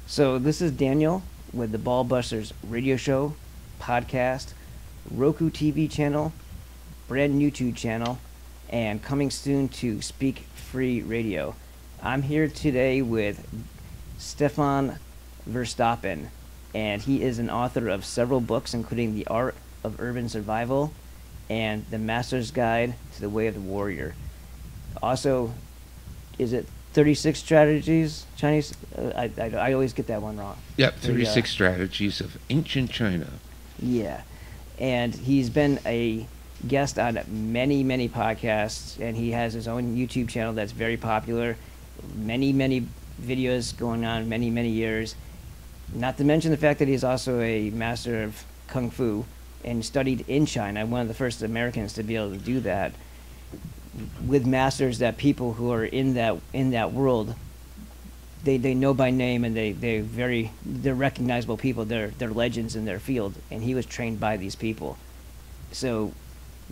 So this is Daniel with the Ball Busters radio show, podcast, Roku TV channel, brand new YouTube channel, and coming soon to Speak Free Radio. I'm here today with Stefan Verstappen, and he is an author of several books, including The Art of Urban Survival and The Master's Guide to the Way of the Warrior. Also, is it 36 strategies, Chinese? I always get that one wrong. Yep, 36 strategies of ancient China. Yeah, and he's been a guest on many, many podcasts, and he has his own YouTube channel that's very popular. Many, many videos going on, many, many years. Not to mention the fact that he's also a master of Kung Fu and studied in China, one of the first Americans to be able to do that, with masters that people who are in that world, they know by name, and they're recognizable people. They're legends in their field, and he was trained by these people. So,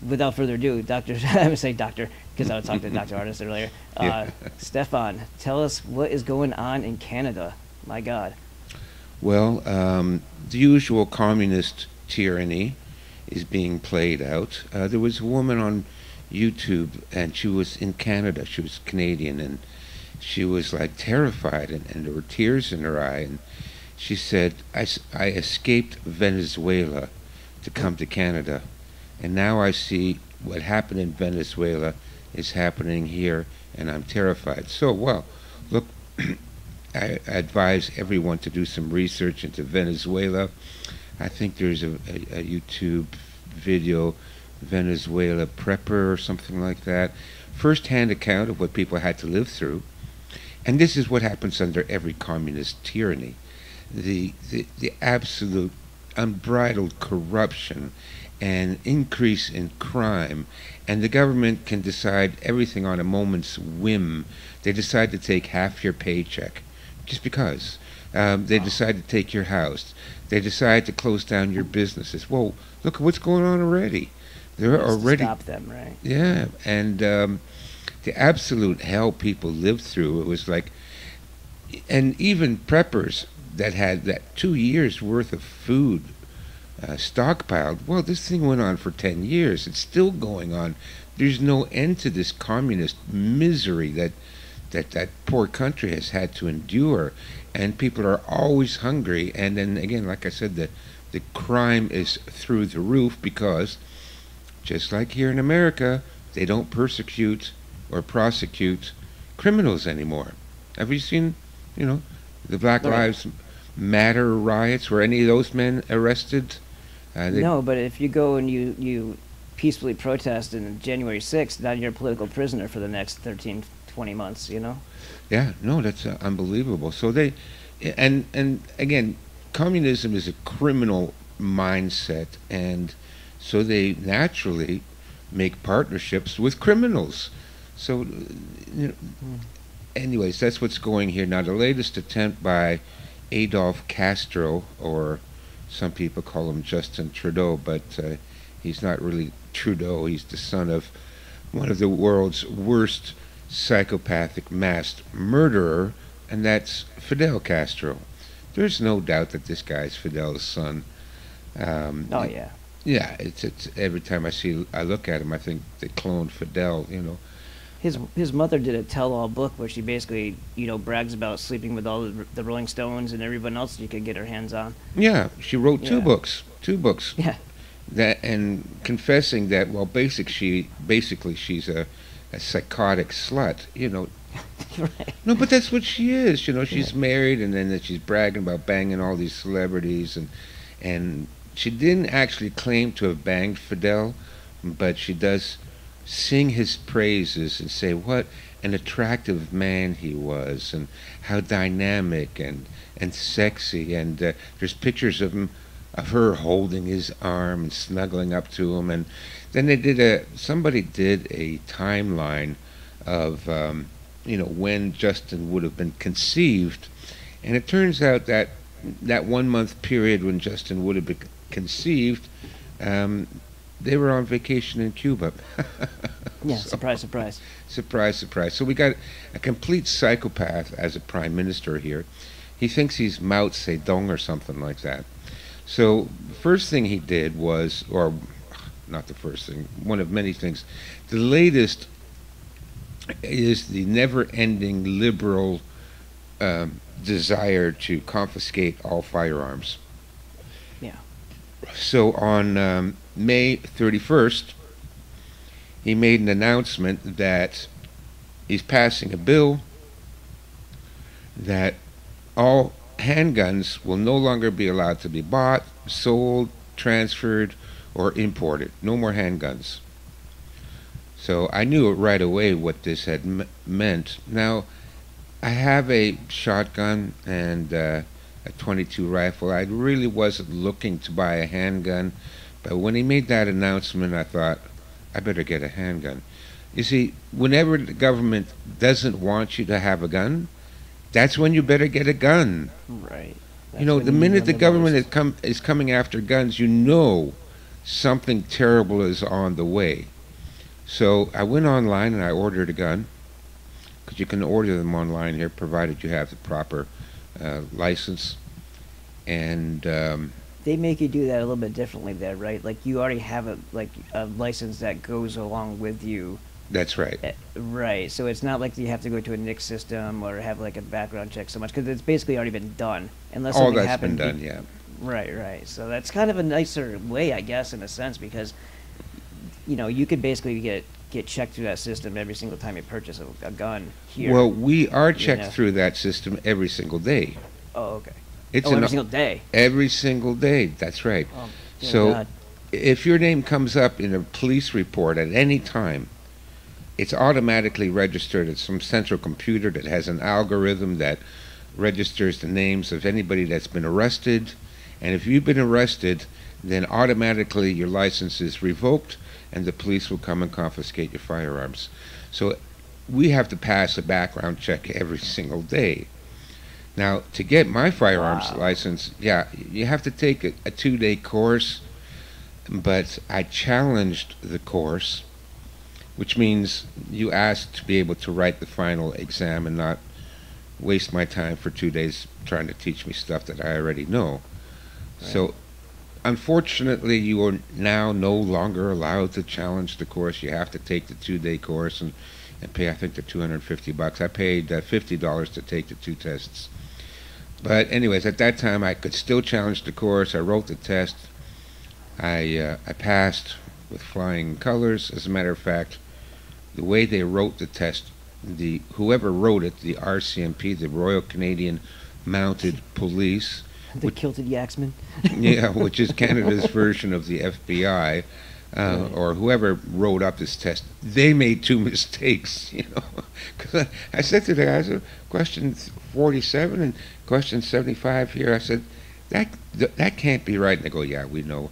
without further ado, Doctor, I would say Doctor because I was talking to Dr. Artist earlier. Stefan, tell us what is going on in Canada. My God. Well, the usual communist tyranny is being played out. There was a woman on YouTube, and she was in Canada. She was Canadian, and she was like terrified, and there were tears in her eye. And she said, I escaped Venezuela to come to Canada, and now I see what happened in Venezuela is happening here, and I'm terrified. So, well, look, I advise everyone to do some research into Venezuela. I think there's a YouTube video, Venezuela Prepper or something like that. First-hand account of what people had to live through. And this is what happens under every communist tyranny. The absolute unbridled corruption and increase in crime, and the government can decide everything on a moment's whim. They decide to take half your paycheck just because. They decide to take your house. They decide to close down your businesses. Whoa, look at what's going on already. They're already stop them, right? Yeah, and the absolute hell people lived through. It was like, and even preppers that had that 2 years worth of food stockpiled. Well, this thing went on for 10 years. It's still going on. There's no end to this communist misery that poor country has had to endure, and people are always hungry. And then again, like I said, the crime is through the roof because, just like here in America, they don't persecute or prosecute criminals anymore. Have you seen, the Black Lives Matter riots? Were any of those men arrested? No, but if you go and you peacefully protest on January 6th, now you're a political prisoner for the next 13, 20 months, Yeah, no, that's unbelievable. So and again, communism is a criminal mindset, and so they naturally make partnerships with criminals. So, anyways, that's what's going here. Now, the latest attempt by Adolf Castro, or some people call him Justin Trudeau, but he's not really Trudeau. He's the son of one of the world's worst psychopathic mass murderer, and that's Fidel Castro. There's no doubt that this guy's Fidel's son. Oh, yeah. Yeah, it's every time I look at him, I think they cloned Fidel. His mother did a tell-all book where she basically, brags about sleeping with all the Rolling Stones and everyone else she could get her hands on. Yeah, she wrote two books. Yeah. That, and confessing that, well, basically she's a psychotic slut. Right. No, but that's what she is. She's married, and then she's bragging about banging all these celebrities, and she didn't actually claim to have banged Fidel, but she does sing his praises and say what an attractive man he was, and how dynamic and sexy. And there's pictures of her holding his arm and snuggling up to him. And then somebody did a timeline of when Justin would have been conceived, and it turns out that 1 month period when Justin would have been conceived, they were on vacation in Cuba. Yeah, So, surprise, surprise. surprise, surprise. So we got a complete psychopath as a prime minister here. He thinks he's Mao Zedong or something like that. So the first thing he did was, or not the first thing, one of many things. The latest is the never-ending liberal desire to confiscate all firearms. Yeah. So on May 31st, he made an announcement that he's passing a bill that all handguns will no longer be allowed to be bought, sold, transferred, or imported. No more handguns. So I knew right away what this had meant. Now, I have a shotgun and a .22 rifle. I really wasn't looking to buy a handgun, but when he made that announcement, I thought, I better get a handgun. You see, whenever the government doesn't want you to have a gun, that's when you better get a gun. Right. You know, the minute the government is coming after guns, you know something terrible is on the way. So I went online and I ordered a gun, because you can order them online here, provided you have the proper license. And they make you do that a little bit differently there, right? Like you already have a license that goes along with you. That's right. Right. So it's not like you have to go to a NICS system or have like a background check so much, because it's basically already been done. Unless all something that's happened. been done, yeah. Right, right. So that's kind of a nicer way, I guess, in a sense, because you know you could basically get checked through that system every single time you purchase a gun here. Well, we are checked through that system every single day. Oh, okay. It's every single day. Every single day. That's right. Oh, so God. if your name comes up in a police report at any time, it's automatically registered at some central computer that has an algorithm that registers the names of anybody that's been arrested. And if you've been arrested, then automatically your license is revoked and the police will come and confiscate your firearms. So we have to pass a background check every single day. Now, to get my firearms license, yeah, you have to take a 2-day course, but I challenged the course, which means you ask to be able to write the final exam and not waste my time for 2 days trying to teach me stuff that I already know. Right. So, unfortunately, you are now no longer allowed to challenge the course. You have to take the 2-day course and pay, I think, the $250. I paid $50 to take the 2 tests. But anyways, at that time, I could still challenge the course. I wrote the test. I passed with flying colors. As a matter of fact, the way they wrote the test, whoever wrote it, the RCMP, the Royal Canadian Mounted Police, the kilted yaxman. Yeah, which is Canada's version of the FBI, or whoever wrote up this test, they made 2 mistakes, you know. Because I said to the guys, question 47 and question 75 here, I said, that can't be right. And they go, yeah, we know.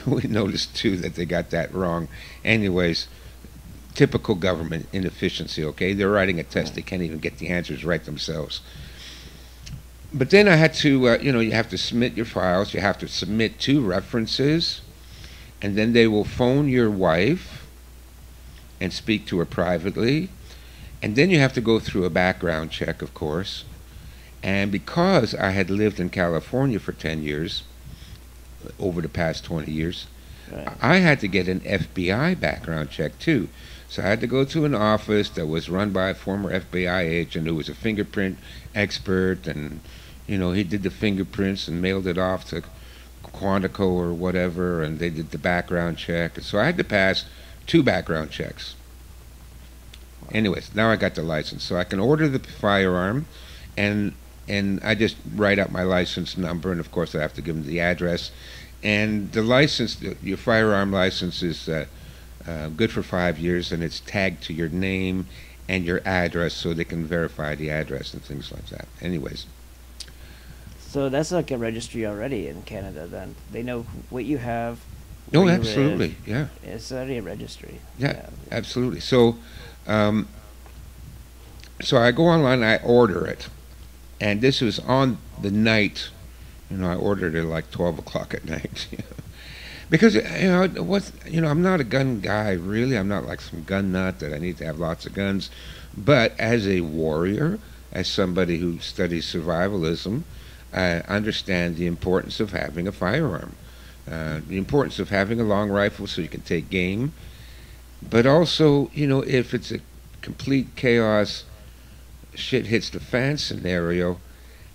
We noticed, too, that they got that wrong. Anyways, typical government inefficiency, okay? They're writing a test, they can't even get the answers right themselves. But then I had to, you have to submit your files, you have to submit 2 references, and then they will phone your wife and speak to her privately, and then you have to go through a background check, of course. And because I had lived in California for 10 years, over the past 20 years, right, I had to get an FBI background check too. So I had to go to an office that was run by a former FBI agent who was a fingerprint expert, and he did the fingerprints and mailed it off to Quantico or whatever, and they did the background check. So I had to pass 2 background checks. Anyways, now I got the license, so I can order the firearm, and I just write out my license number, and of course I have to give them the address. And the license, your firearm license, is good for 5 years, and it's tagged to your name and your address, so they can verify the address and things like that. Anyways. So that's like a registry already in Canada, then. They know what you have. Oh, absolutely, yeah. It's already a registry. Yeah, absolutely. So, so I go online, I order it. And this was on the night, I ordered it like 12 o'clock at night. Because, I'm not a gun guy, really. I'm not like some gun nut that I need to have lots of guns. But as a warrior, as somebody who studies survivalism, I understand the importance of having a firearm, the importance of having a long rifle so you can take game, but also, you know, if it's a complete chaos, shit hits the fan scenario,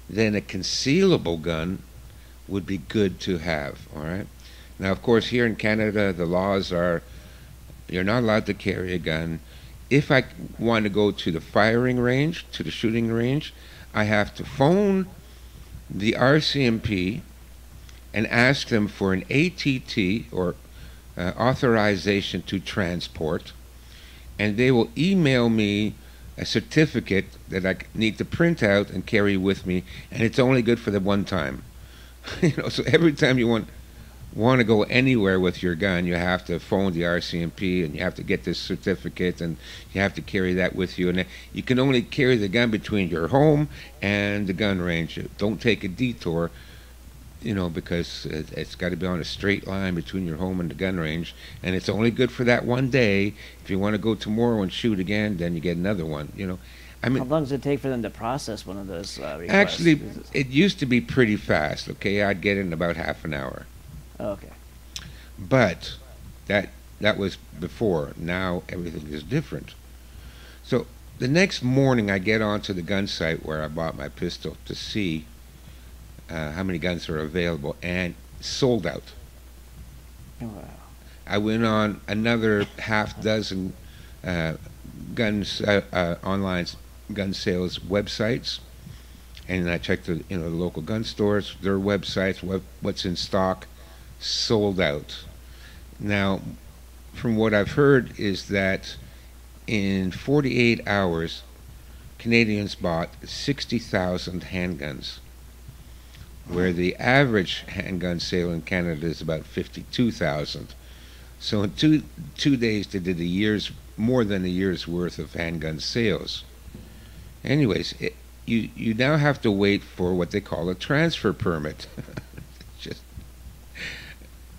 then a concealable gun would be good to have, all right? Now, of course, here in Canada, the laws are you're not allowed to carry a gun. If I want to go to the firing range, to the shooting range, I have to phone the RCMP and ask them for an ATT, or authorization to transport, and they will email me a certificate that I need to print out and carry with me, and it's only good for the one time. You know, so every time you want to go anywhere with your gun, you have to phone the RCMP and you have to get this certificate and you have to carry that with you. And you can only carry the gun between your home and the gun range. Don't take a detour, you know, because it's got to be on a straight line between your home and the gun range. And it's only good for that one day. If you want to go tomorrow and shoot again, then you get another one, you know. I mean, how long does it take for them to process one of those requests? Actually, it used to be pretty fast, okay? I'd get it in about half an hour. Oh, okay. But that was before. Now everything is different. So the next morning I get onto the gun site where I bought my pistol to see how many guns are available, and sold out. Oh, wow. I went on another half dozen guns online gun sales websites, and I checked the the local gun stores, their websites, what's in stock. Sold out. Now, from what I've heard is that in 48 hours, Canadians bought 60,000 handguns, where the average handgun sale in Canada is about 52,000. So in two days, they did more than a year's worth of handgun sales. Anyways, you now have to wait for what they call a transfer permit. Just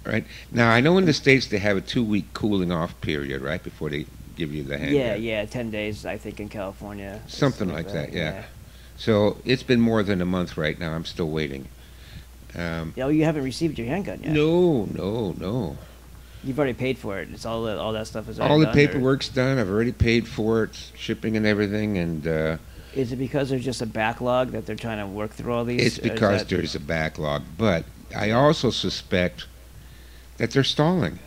right now, I know in the States they have a 2-week cooling off period, right, before they give you the handgun. Yeah, 10 days, I think, in California. Something like that, yeah. So it's been more than a month right now. I'm still waiting. Oh, you haven't received your handgun yet? No. You've already paid for it. It's all that stuff is already All the done, paperwork's done. I've already paid for it, shipping and everything, and is it because there's just a backlog that they're trying to work through all these? it's because there's a backlog. But I also suspect that they're stalling.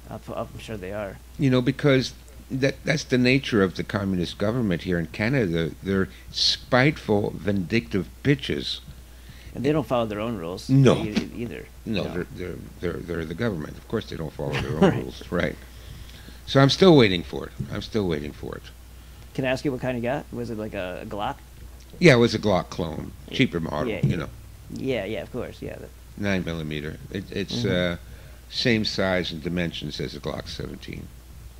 I'm sure they are. You know, because that's the nature of the communist government here in Canada. They're spiteful, vindictive bitches. And they don't follow their own rules. No. Either. No, they're the government. Of course, they don't follow their own rules, right? So I'm still waiting for it. Can I ask you what kind you got? Was it like a Glock? Yeah, it was a Glock clone, cheaper model, Yeah. you know, Yeah, of course, yeah. 9mm. It's same size and dimensions as a Glock 17.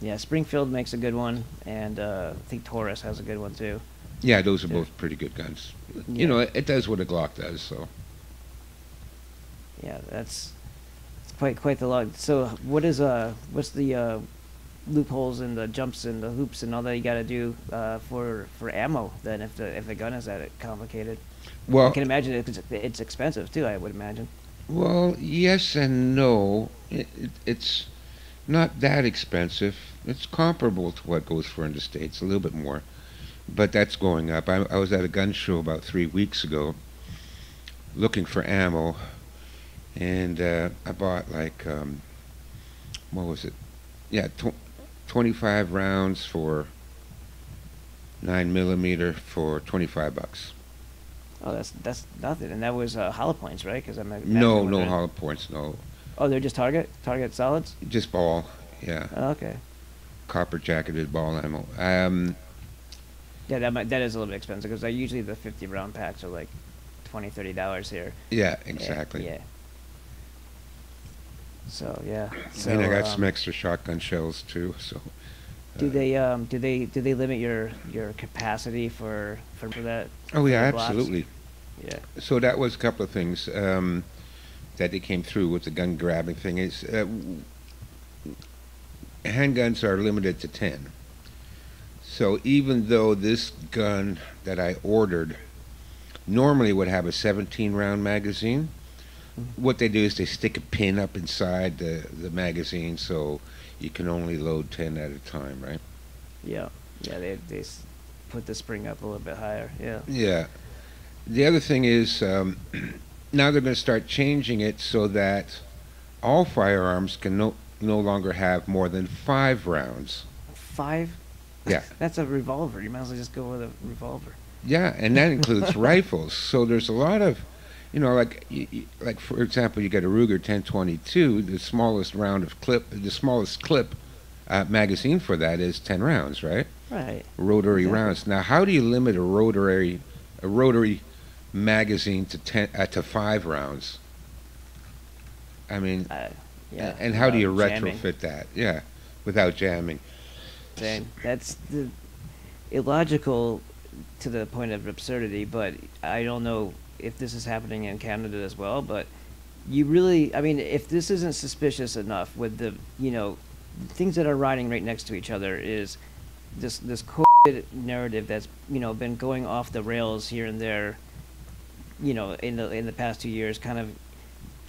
Yeah, Springfield makes a good one, and I think Taurus has a good one too. Yeah, those are both pretty good guns. Yeah. You know, it does what a Glock does. So. Yeah, it's quite the log. So what's the loopholes and the jumps and the hoops and all that you got to do for ammo then if the gun is that complicated? Well, I can imagine it's expensive too. I would imagine. Well, yes and no. It's not that expensive. It's comparable to what goes for in the States, a little bit more. But that's going up. I was at a gun show about 3 weeks ago looking for ammo, and I bought like, what was it? Yeah, 25 rounds for 9mm for $25. Oh, that's nothing. And that was hollow points, right? Because no hollow points, no. Oh, they're just target solids? Just ball, yeah. Oh, okay. Copper jacketed ball ammo. Yeah, that is a little bit expensive because usually the 50-round packs are like $20-$30 here. Yeah, exactly. Yeah. So yeah. So, and I got some extra shotgun shells too. So. Do they limit your capacity for that? Oh yeah, blocks? absolutely. Yeah. So that was a couple of things that they came through with the gun grabbing thing. Handguns are limited to 10. So even though this gun that I ordered normally would have a 17 round magazine, what they do is they stick a pin up inside the magazine so you can only load 10 at a time, right? Yeah, yeah, they put the spring up a little bit higher. Yeah. Yeah. The other thing is now they're going to start changing it so that all firearms can no longer have more than 5 rounds. 5? Yeah. That's a revolver. You might as well just go with a revolver. Yeah, and that includes rifles. So there's a lot of, like for example, you got a Ruger 1022. The smallest clip magazine for that is 10 rounds, right? Right. Rotary Exactly. rounds. Now, how do you limit a rotary magazine to 5 rounds? I mean, Yeah. and how do you without jamming. retrofit that? Yeah, without jamming. That's the illogical to the point of absurdity, but I don't know if this is happening in Canada as well, but you really, I mean, if this isn't suspicious enough with the, things that are riding right next to each other is this COVID narrative that's, been going off the rails here and there, in the past 2 years, kind of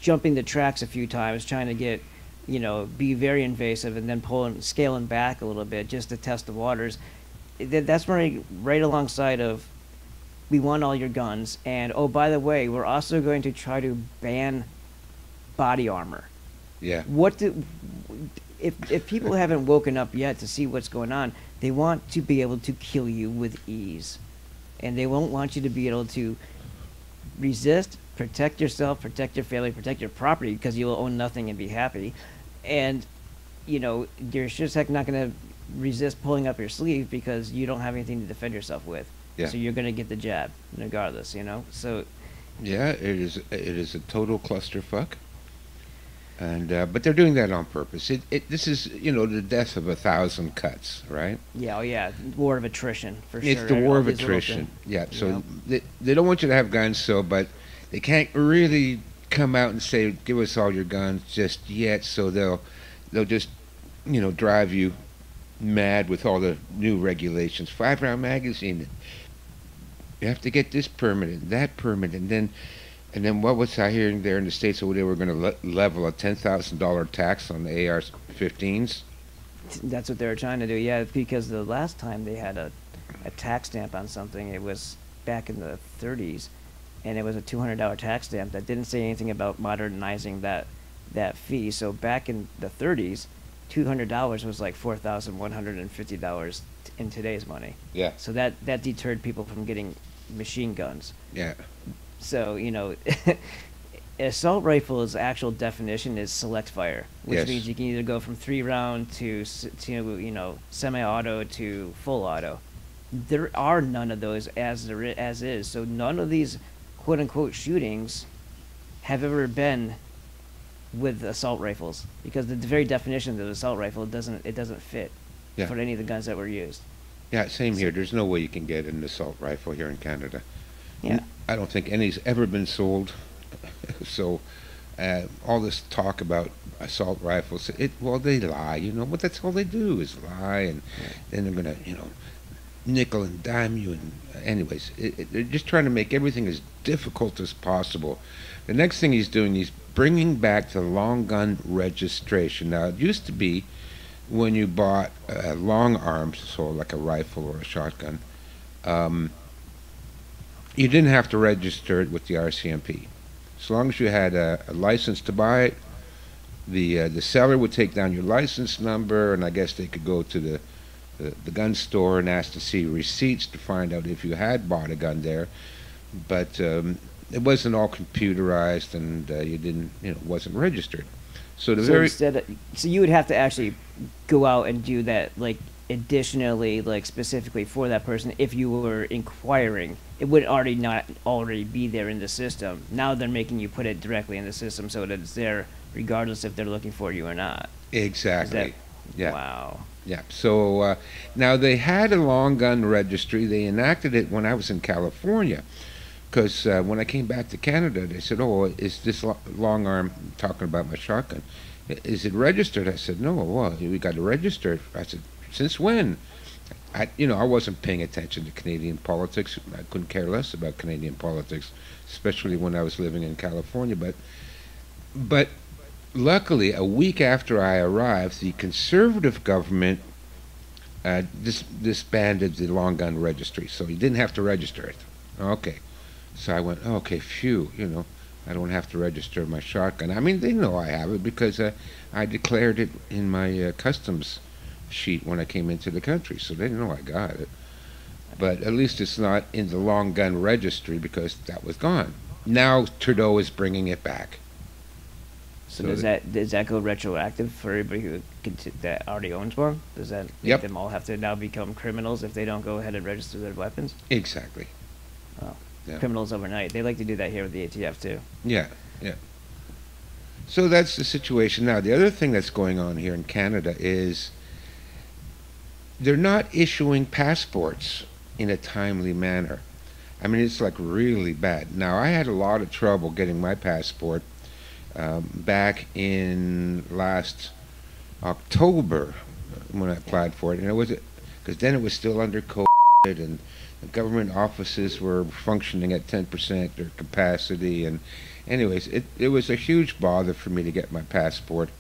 jumping the tracks a few times, trying to get, be very invasive and then scaling back a little bit just to test the waters. That's right alongside of, we want all your guns, and oh, by the way, we're also going to try to ban body armor. Yeah. If people haven't woken up yet to see what's going on, they want to be able to kill you with ease, and they won't want you to be able to resist, protect yourself, protect your family, protect your property, because you will own nothing and be happy. And you're sure as heck not going to resist pulling up your sleeve because you don't have anything to defend yourself with. Yeah. So you're going to get the jab regardless, So Yeah, it is a total clusterfuck. And but they're doing that on purpose. This is the death of 1,000 cuts, right? yeah, oh yeah, war of attrition for sure. It's the war All of these little attrition. Yeah. So Yep. they don't want you to have guns, but they can't really come out and say, "Give us all your guns" just yet. So they'll just drive you mad with all the new regulations. 5 round magazine. You have to get this permit and that permit, and then what was I hearing there in the States? Oh, they were going to level a $10,000 tax on the AR-15s. That's what they were trying to do, yeah, because the last time they had a tax stamp on something, it was back in the 30s, and it was a $200 tax stamp that didn't say anything about modernizing that fee. So back in the 30s, $200 was like $4,150 in today's money. Yeah. So that deterred people from getting machine guns. Yeah. So, assault rifle's actual definition is select fire, which Yes. means you can either go from 3 round to semi-auto to full auto. There are none of those as is. So none of these quote unquote shootings have ever been with assault rifles, because the very definition of the assault rifle doesn't fit Yeah. for any of the guns that were used. Yeah, same here. There's no way you can get an assault rifle here in Canada. Yeah. I don't think any's ever been sold. So all this talk about assault rifles, they lie, but that's all they do is lie, and then they're going to, nickel and dime you. And anyways, they're just trying to make everything as difficult as possible. The next thing he's doing, he's bringing back the long gun registration. Now, it used to be when you bought long arms, so like a rifle or a shotgun, you didn't have to register it with the RCMP. As long as you had a license to buy it, the seller would take down your license number, and I guess they could go to the gun store and ask to see receipts to find out if you had bought a gun there. But it wasn't all computerized, and you didn't, it wasn't registered. So so you would have to actually go out and do that, like additionally, like specifically for that person, if you were inquiring. It would not already be there in the system. Now they're making you put it directly in the system so that it's there regardless if they're looking for you or not. Exactly. Yeah. Wow. Yeah. So now they had a long gun registry. They enacted it when I was in California, because when I came back to Canada, they said, "Oh, is this long arm?" Talking about my shotgun. Is it registered? I said, "No. Well, we got to register it." I said, "Since when?" I wasn't paying attention to Canadian politics. I couldn't care less about Canadian politics, especially when I was living in California. But luckily, a week after I arrived, the conservative government disbanded the long gun registry, so you didn't have to register it. Okay, so I went, okay, phew, I don't have to register my shotgun. I mean, they know I have it because I declared it in my customs sheet when I came into the country, so they know I got it. But at least it's not in the long gun registry because that was gone. Now Trudeau is bringing it back. So does that go retroactive for everybody who that already owns one? Does that make them all have to now become criminals if they don't go ahead and register their weapons? Exactly. Oh, yeah. Criminals overnight. They like to do that here with the ATF too. Yeah. So that's the situation now. The other thing that's going on here in Canada is they're not issuing passports in a timely manner. I mean, it's like really bad. Now, I had a lot of trouble getting my passport back in last October when I applied for it, and it was because then it was still under COVID, and the government offices were functioning at 10% their capacity, and anyways, it was a huge bother for me to get my passport,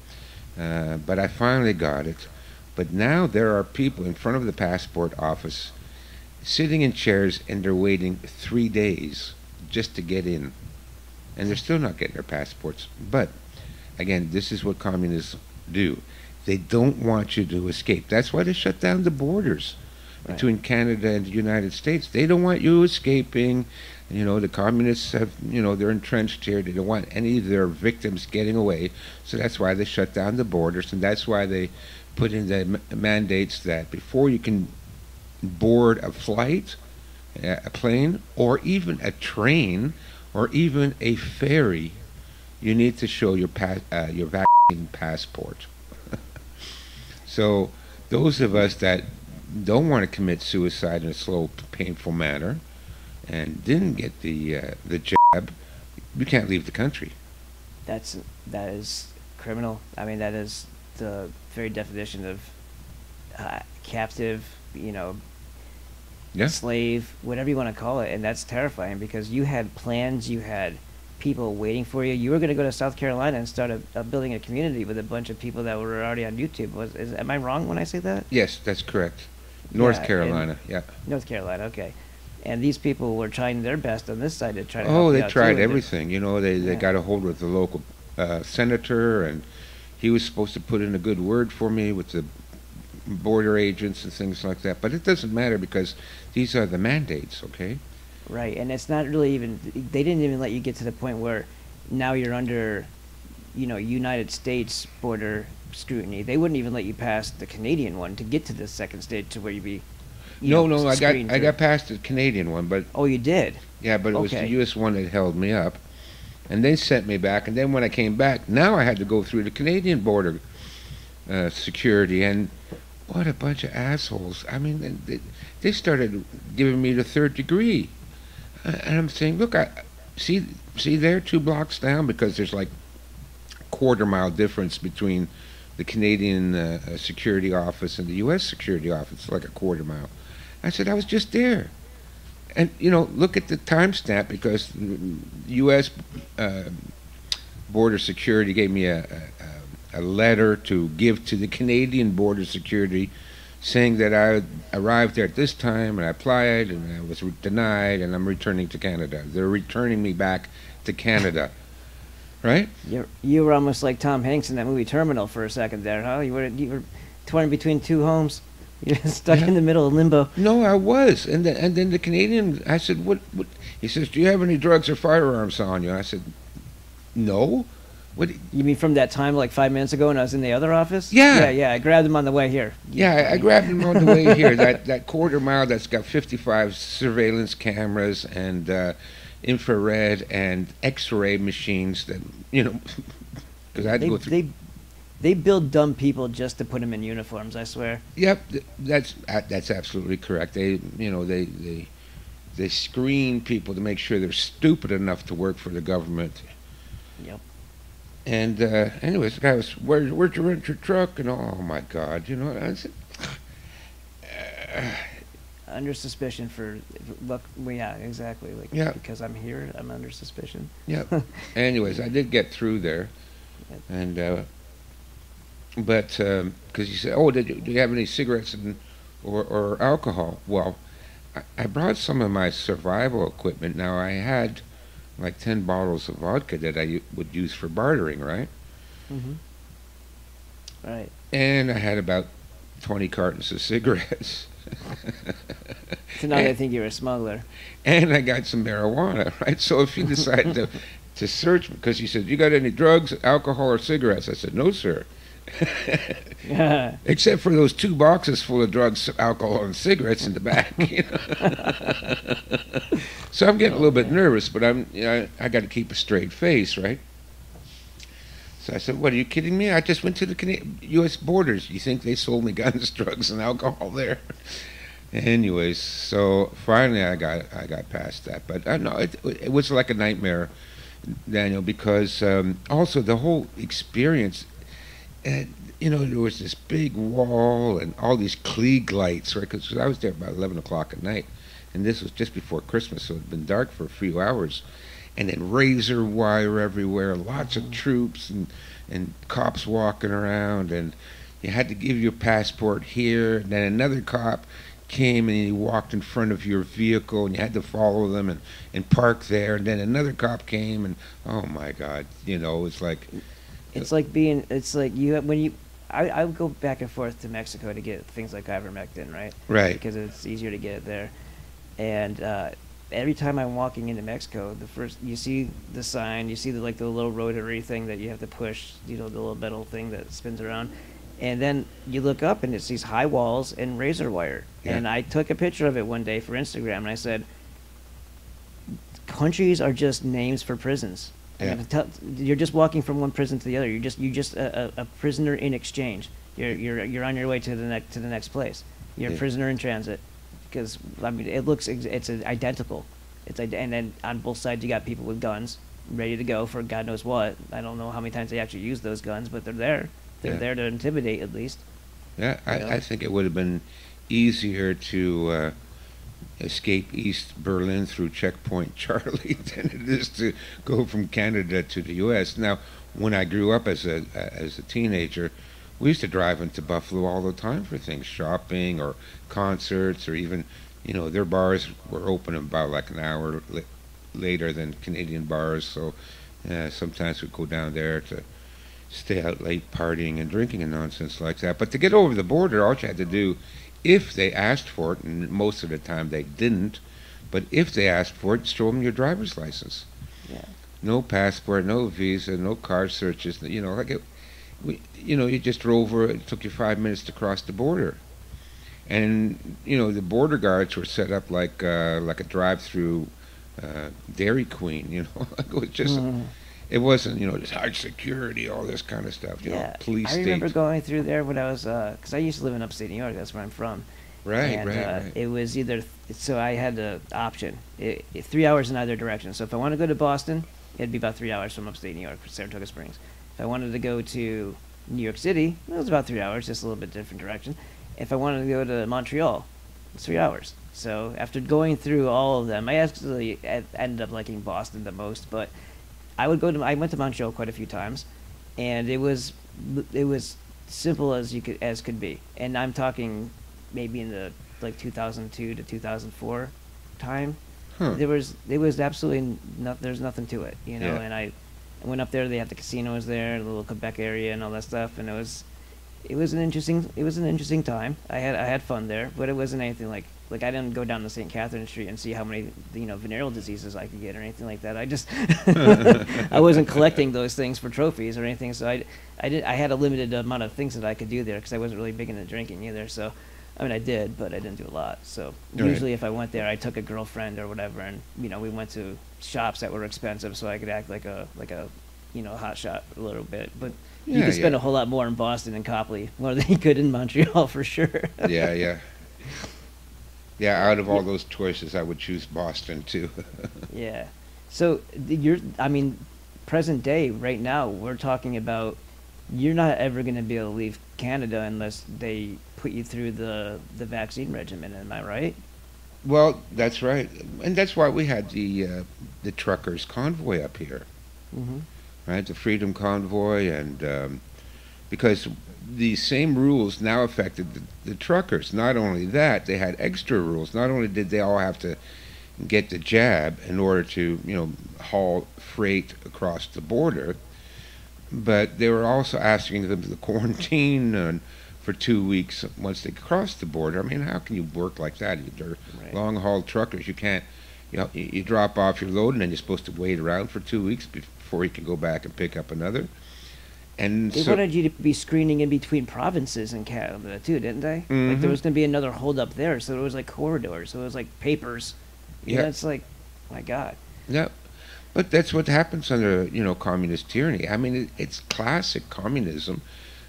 but I finally got it. But now there are people in front of the passport office sitting in chairs, and they're waiting 3 days just to get in. And they're still not getting their passports. But, again, this is what communists do. They don't want you to escape. That's why they shut down the borders between Canada and the United States. They don't want you escaping. The communists have, they're entrenched here. They don't want any of their victims getting away. So that's why they shut down the borders. And that's why they put in the mandates that before you can board a flight, a plane, or even a train, or even a ferry, you need to show your vaccine passport. So those of us that don't want to commit suicide in a slow, painful manner and didn't get the jab, you can't leave the country. That is criminal. I mean, that is the very definition of captive, slave, whatever you want to call it, and that's terrifying because you had plans, you had people waiting for you. You were going to go to South Carolina and start building a community with a bunch of people that were already on YouTube. Am I wrong when I say that? Yes, that's correct. North Carolina, North Carolina, okay. And these people were trying their best on this side to try to help you they out tried too, everything. They got a hold of the local senator, and he was supposed to put in a good word for me with the border agents and things like that. But it doesn't matter because these are the mandates, okay? Right, and it's not really even, they didn't even let you get to the point where now you're under, United States border scrutiny. They wouldn't even let you pass the Canadian one to get to the second stage to where you'd be, I got past the Canadian one, but... Oh, you did? Yeah, but it was the U.S. one that held me up. And they sent me back, and then when I came back, now I had to go through the Canadian border security, and what a bunch of assholes. I mean, they started giving me the third degree. And I'm saying, look, see there 2 blocks down, because there's like a quarter-mile difference between the Canadian security office and the U.S. security office, like a quarter mile. I said, I was just there. And, look at the timestamp, because U.S. Border Security gave me a letter to give to the Canadian Border Security saying that I arrived there at this time and I applied and I was denied and I'm returning to Canada. They're returning me back to Canada. Right? You were almost like Tom Hanks in that movie Terminal for a second there, huh? You were torn between 2 homes. You're stuck in the middle of limbo. No, I was. And then the Canadian, I said, what? He says, do you have any drugs or firearms on you? I said, no. What? You mean from that time, like 5 minutes ago, when I was in the other office? Yeah. Yeah. I grabbed him on the way here. I grabbed him on the way here. That quarter mile that's got 55 surveillance cameras and infrared and X-ray machines that, because I had to go through. They build dumb people just to put them in uniforms, I swear. Yep, that's absolutely correct. They screen people to make sure they're stupid enough to work for the government. Yep. And anyways, the guy was, where'd you rent your truck? And oh my God, I said, Under suspicion for look. Well, yeah, exactly. Like Yeah. because I'm here, I'm under suspicion. Yeah. Anyways, I did get through there, and but because he said, "Oh, do you have any cigarettes or alcohol?" Well, I brought some of my survival equipment. Now I had like 10 bottles of vodka that I would use for bartering, right? Mm-hmm. Right. And I had about 20 cartons of cigarettes. So now they think you're a smuggler. And I got some marijuana, right? So if you decide to search, because he said, "You got any drugs, alcohol, or cigarettes?" I said, "No, sir." Except for those 2 boxes full of drugs, alcohol, and cigarettes in the back. You know? So I'm getting a little bit nervous, but I got to keep a straight face, right? So I said, "What, are you kidding me? I just went to the U.S. borders. You think they sold me guns, drugs, and alcohol there?" Anyways, so finally I got past that. But no, it was like a nightmare, Daniel, because also the whole experience, you know, there was this big wall and all these Klieg lights, right? Because I was there about 11 o'clock at night, and this was just before Christmas, so it had been dark for a few hours. And then razor wire everywhere, lots of troops and cops walking around, and you had to give your passport here, and then another cop came and he walked in front of your vehicle and you had to follow them and park there, and then another cop came, and oh my God, you know, it's like you when you I would go back and forth to Mexico to get things like ivermectin, right? Right. Because it's easier to get it there. And every time I'm walking into Mexico, you see the sign, you see the little rotary thing that you have to push, you know, the little metal thing that spins around. And then you look up and it's these high walls and razor wire. Yeah. And I took a picture of it one day for Instagram, and I said, countries are just names for prisons. Yeah. You're just walking from one prison to the other. You're just a prisoner in exchange. You're on your way to the next place. You're a prisoner in transit, because I mean it's identical. And then on both sides you got people with guns ready to go for God knows what. I don't know how many times they actually use those guns, but they're there. They're there to intimidate, at least. Yeah, I think it would have been easier to escape East Berlin through Checkpoint Charlie than it is to go from Canada to the U.S. Now, when I grew up as a teenager, we used to drive into Buffalo all the time for things, shopping or concerts, or even, you know, their bars were open about like an hour later than Canadian bars, so sometimes we'd go down there to stay out late partying and drinking and nonsense like that. But to get over the border, all you had to do, if they asked for it, and most of the time they didn't, but if they asked for it, show them your driver's license. Yeah. No passport, no visa, no car searches. You know, you just drove over. It took you 5 minutes to cross the border, and you know the border guards were set up like a drive-through Dairy Queen. You know, it was just. It wasn't, you know, just high security, all this kind of stuff, you know, police state. I remember going through there when I was, because I used to live in upstate New York, that's where I'm from. Right. It was either, so I had the option, 3 hours in either direction. So if I wanted to go to Boston, it'd be about 3 hours from upstate New York, Saratoga Springs. If I wanted to go to New York City, it was about 3 hours, just a little bit different direction. If I wanted to go to Montreal, it's 3 hours. So after going through all of them, I actually ended up liking Boston the most, but I went to Montreal quite a few times, and it was simple as could be. And I'm talking maybe in the 2002 to 2004 time. There was absolutely there's nothing to it, you know. Yeah. And I went up there. They had the casinos there, the little Quebec area, and all that stuff. And it was an interesting time. I had fun there, but it wasn't anything like I didn't go down to St. Catherine Street and see how many venereal diseases I could get or anything like that. I just I wasn't collecting those things for trophies or anything. So I had a limited amount of things that I could do there because I wasn't really big into drinking either. So I mean I did, but I didn't do a lot. So usually if I went there, I took a girlfriend or whatever, and we went to shops that were expensive so I could act like a hot shot a little bit, but. You could spend a whole lot more in Boston and Copley, more than you could in Montreal, for sure. Yeah. Out of all those choices, I would choose Boston, too. Yeah. So, present day, right now, we're talking about you're not ever going to be able to leave Canada unless they put you through the vaccine regimen. Am I right? Well, that's right, and that's why we had the truckers convoy up here, Mm-hmm. right? The Freedom Convoy, and because these same rules now affected the truckers. Not only that, they had extra rules. Not only did they all have to get the jab in order to, haul freight across the border, but they were also asking them to quarantine for 2 weeks once they crossed the border. I mean, how can you work like that? They're Right. long-haul truckers. You can't, you drop off your load and then you're supposed to wait around for 2 weeks before you can go back and pick up another. And They so, wanted you to be screening in between provinces in Canada too, didn't they? Like Mhm. there was going to be another hold up there, so it was like corridors, so it was like papers. yeah, It's like, my God. yeah. But that's what happens under, communist tyranny. I mean, it's classic communism.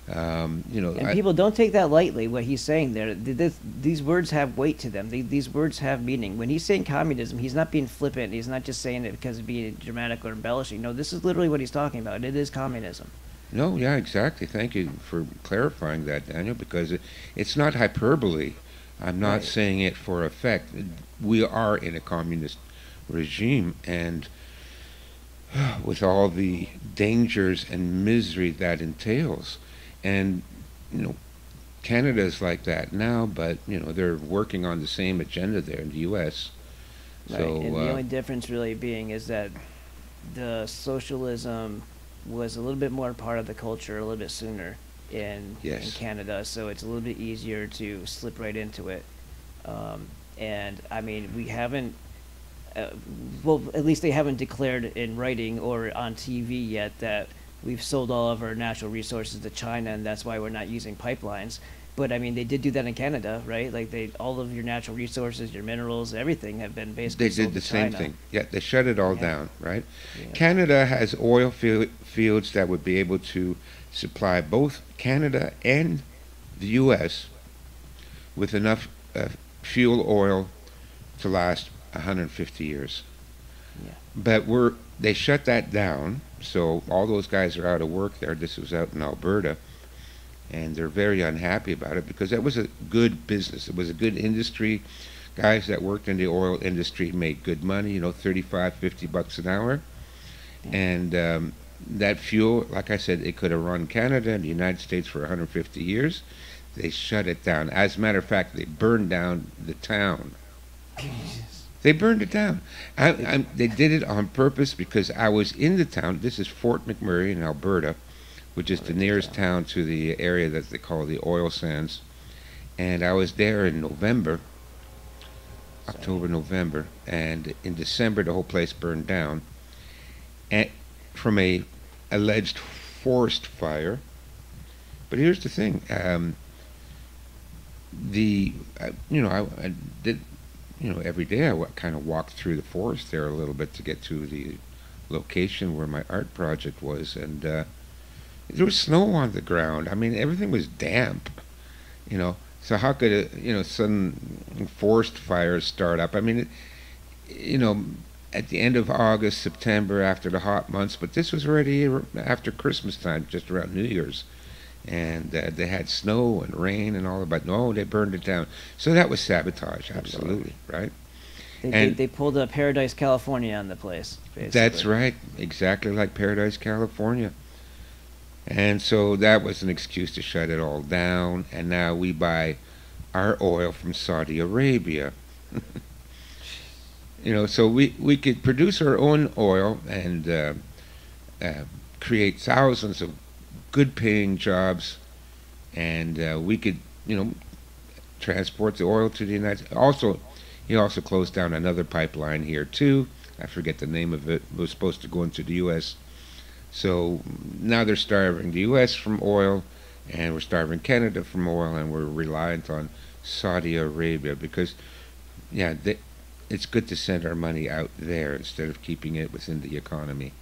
And people don't take that lightly, what he's saying there. These words have weight to them. These words have meaning. When he's saying communism, he's not being flippant. He's not just saying it because of being dramatic or embellishing. No, this is literally what he's talking about. It is communism. No, yeah, exactly. Thank you for clarifying that, Daniel, because it's not hyperbole. I'm not Right. saying it for effect. We are in a communist regime, and with all the dangers and misery that entails. And, Canada is like that now, but, they're working on the same agenda there in the U.S. Right. So, And the only difference really being is that the socialism was a little bit more part of the culture a little bit sooner in Yes. Canada, so it's a little bit easier to slip right into it. And I mean, we haven't, well, at least they haven't declared in writing or on TV yet that we've sold all of our natural resources to China, and that's why we're not using pipelines. But I mean, they did do that in Canada, right? Like all of your natural resources, your minerals, everything have been basically they sold did the to same China. thing. Yeah, they shut it all Yeah. down, right? Yeah. Canada has oil fields that would be able to supply both Canada and the U.S. with enough fuel oil to last 150 years. Yeah. But they shut that down, so all those guys are out of work there. This was out in Alberta, and they're very unhappy about it because that was a good business. It was a good industry. Guys that worked in the oil industry made good money, $35-50 an hour. Yeah. And that fuel, like I said, it could have run Canada and the United States for 150 years. They shut it down. As a matter of fact, they burned down the town. They burned it down. They did it on purpose because I was in the town. This is Fort McMurray in Alberta, which is the nearest town to the area that they call the oil sands. And I was there in November, October, November, and in December the whole place burned down, and from a alleged forest fire. But here's the thing: I did, every day I kind of walked through the forest there a little bit to get to the location where my art project was, and there was snow on the ground. I mean, everything was damp, So how could sudden forest fires start up? I mean, at the end of August, September, after the hot months, but this was already after Christmas time, just around New Year's. And they had snow and rain and all that, but no, they burned it down. So that was sabotage, absolutely, right? They pulled a Paradise, California on the place, basically. That's right, exactly like Paradise, California. And so that was an excuse to shut it all down, and now we buy our oil from Saudi Arabia. So we could produce our own oil and create thousands of good-paying jobs, and we could, transport the oil to the United States. Also, he also closed down another pipeline here too. I forget the name of it. It was supposed to go into the U.S. So now they're starving the U.S. from oil, and we're starving Canada from oil, and we're reliant on Saudi Arabia because, it's good to send our money out there instead of keeping it within the economy.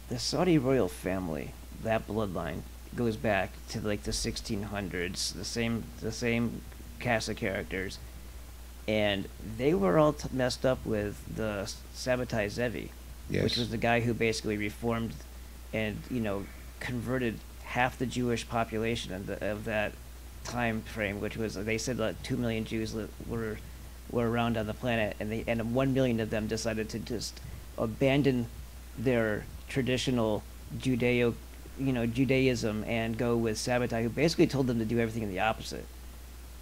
The Saudi royal family, that bloodline, goes back to like the 1600s, the same cast of characters, and they were all messed up with the Sabbatai Zevi, Yes. which was the guy who basically reformed and converted half the Jewish population of that time frame, which was they said like 2 million Jews were around on the planet, and 1 million of them decided to just abandon their traditional Judaism and go with Sabbatai, who basically told them to do everything in the opposite.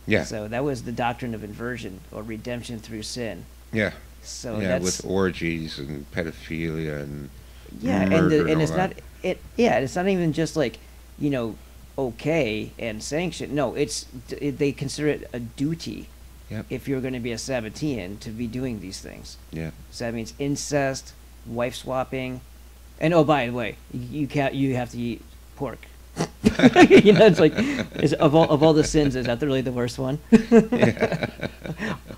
Yeah. So that was the doctrine of inversion or redemption through sin. Yeah. So yeah, that's, with orgies and pedophilia and yeah, murder and all it's that. not it. Yeah, it's not even just like, okay and sanctioned. No, they consider it a duty. Yep. If you're going to be a Sabbatean, to be doing these things. Yeah. So that means incest, wife swapping, and oh, by the way, you have to eat pork. It's like, of all the sins, is that really the worst one? Yeah.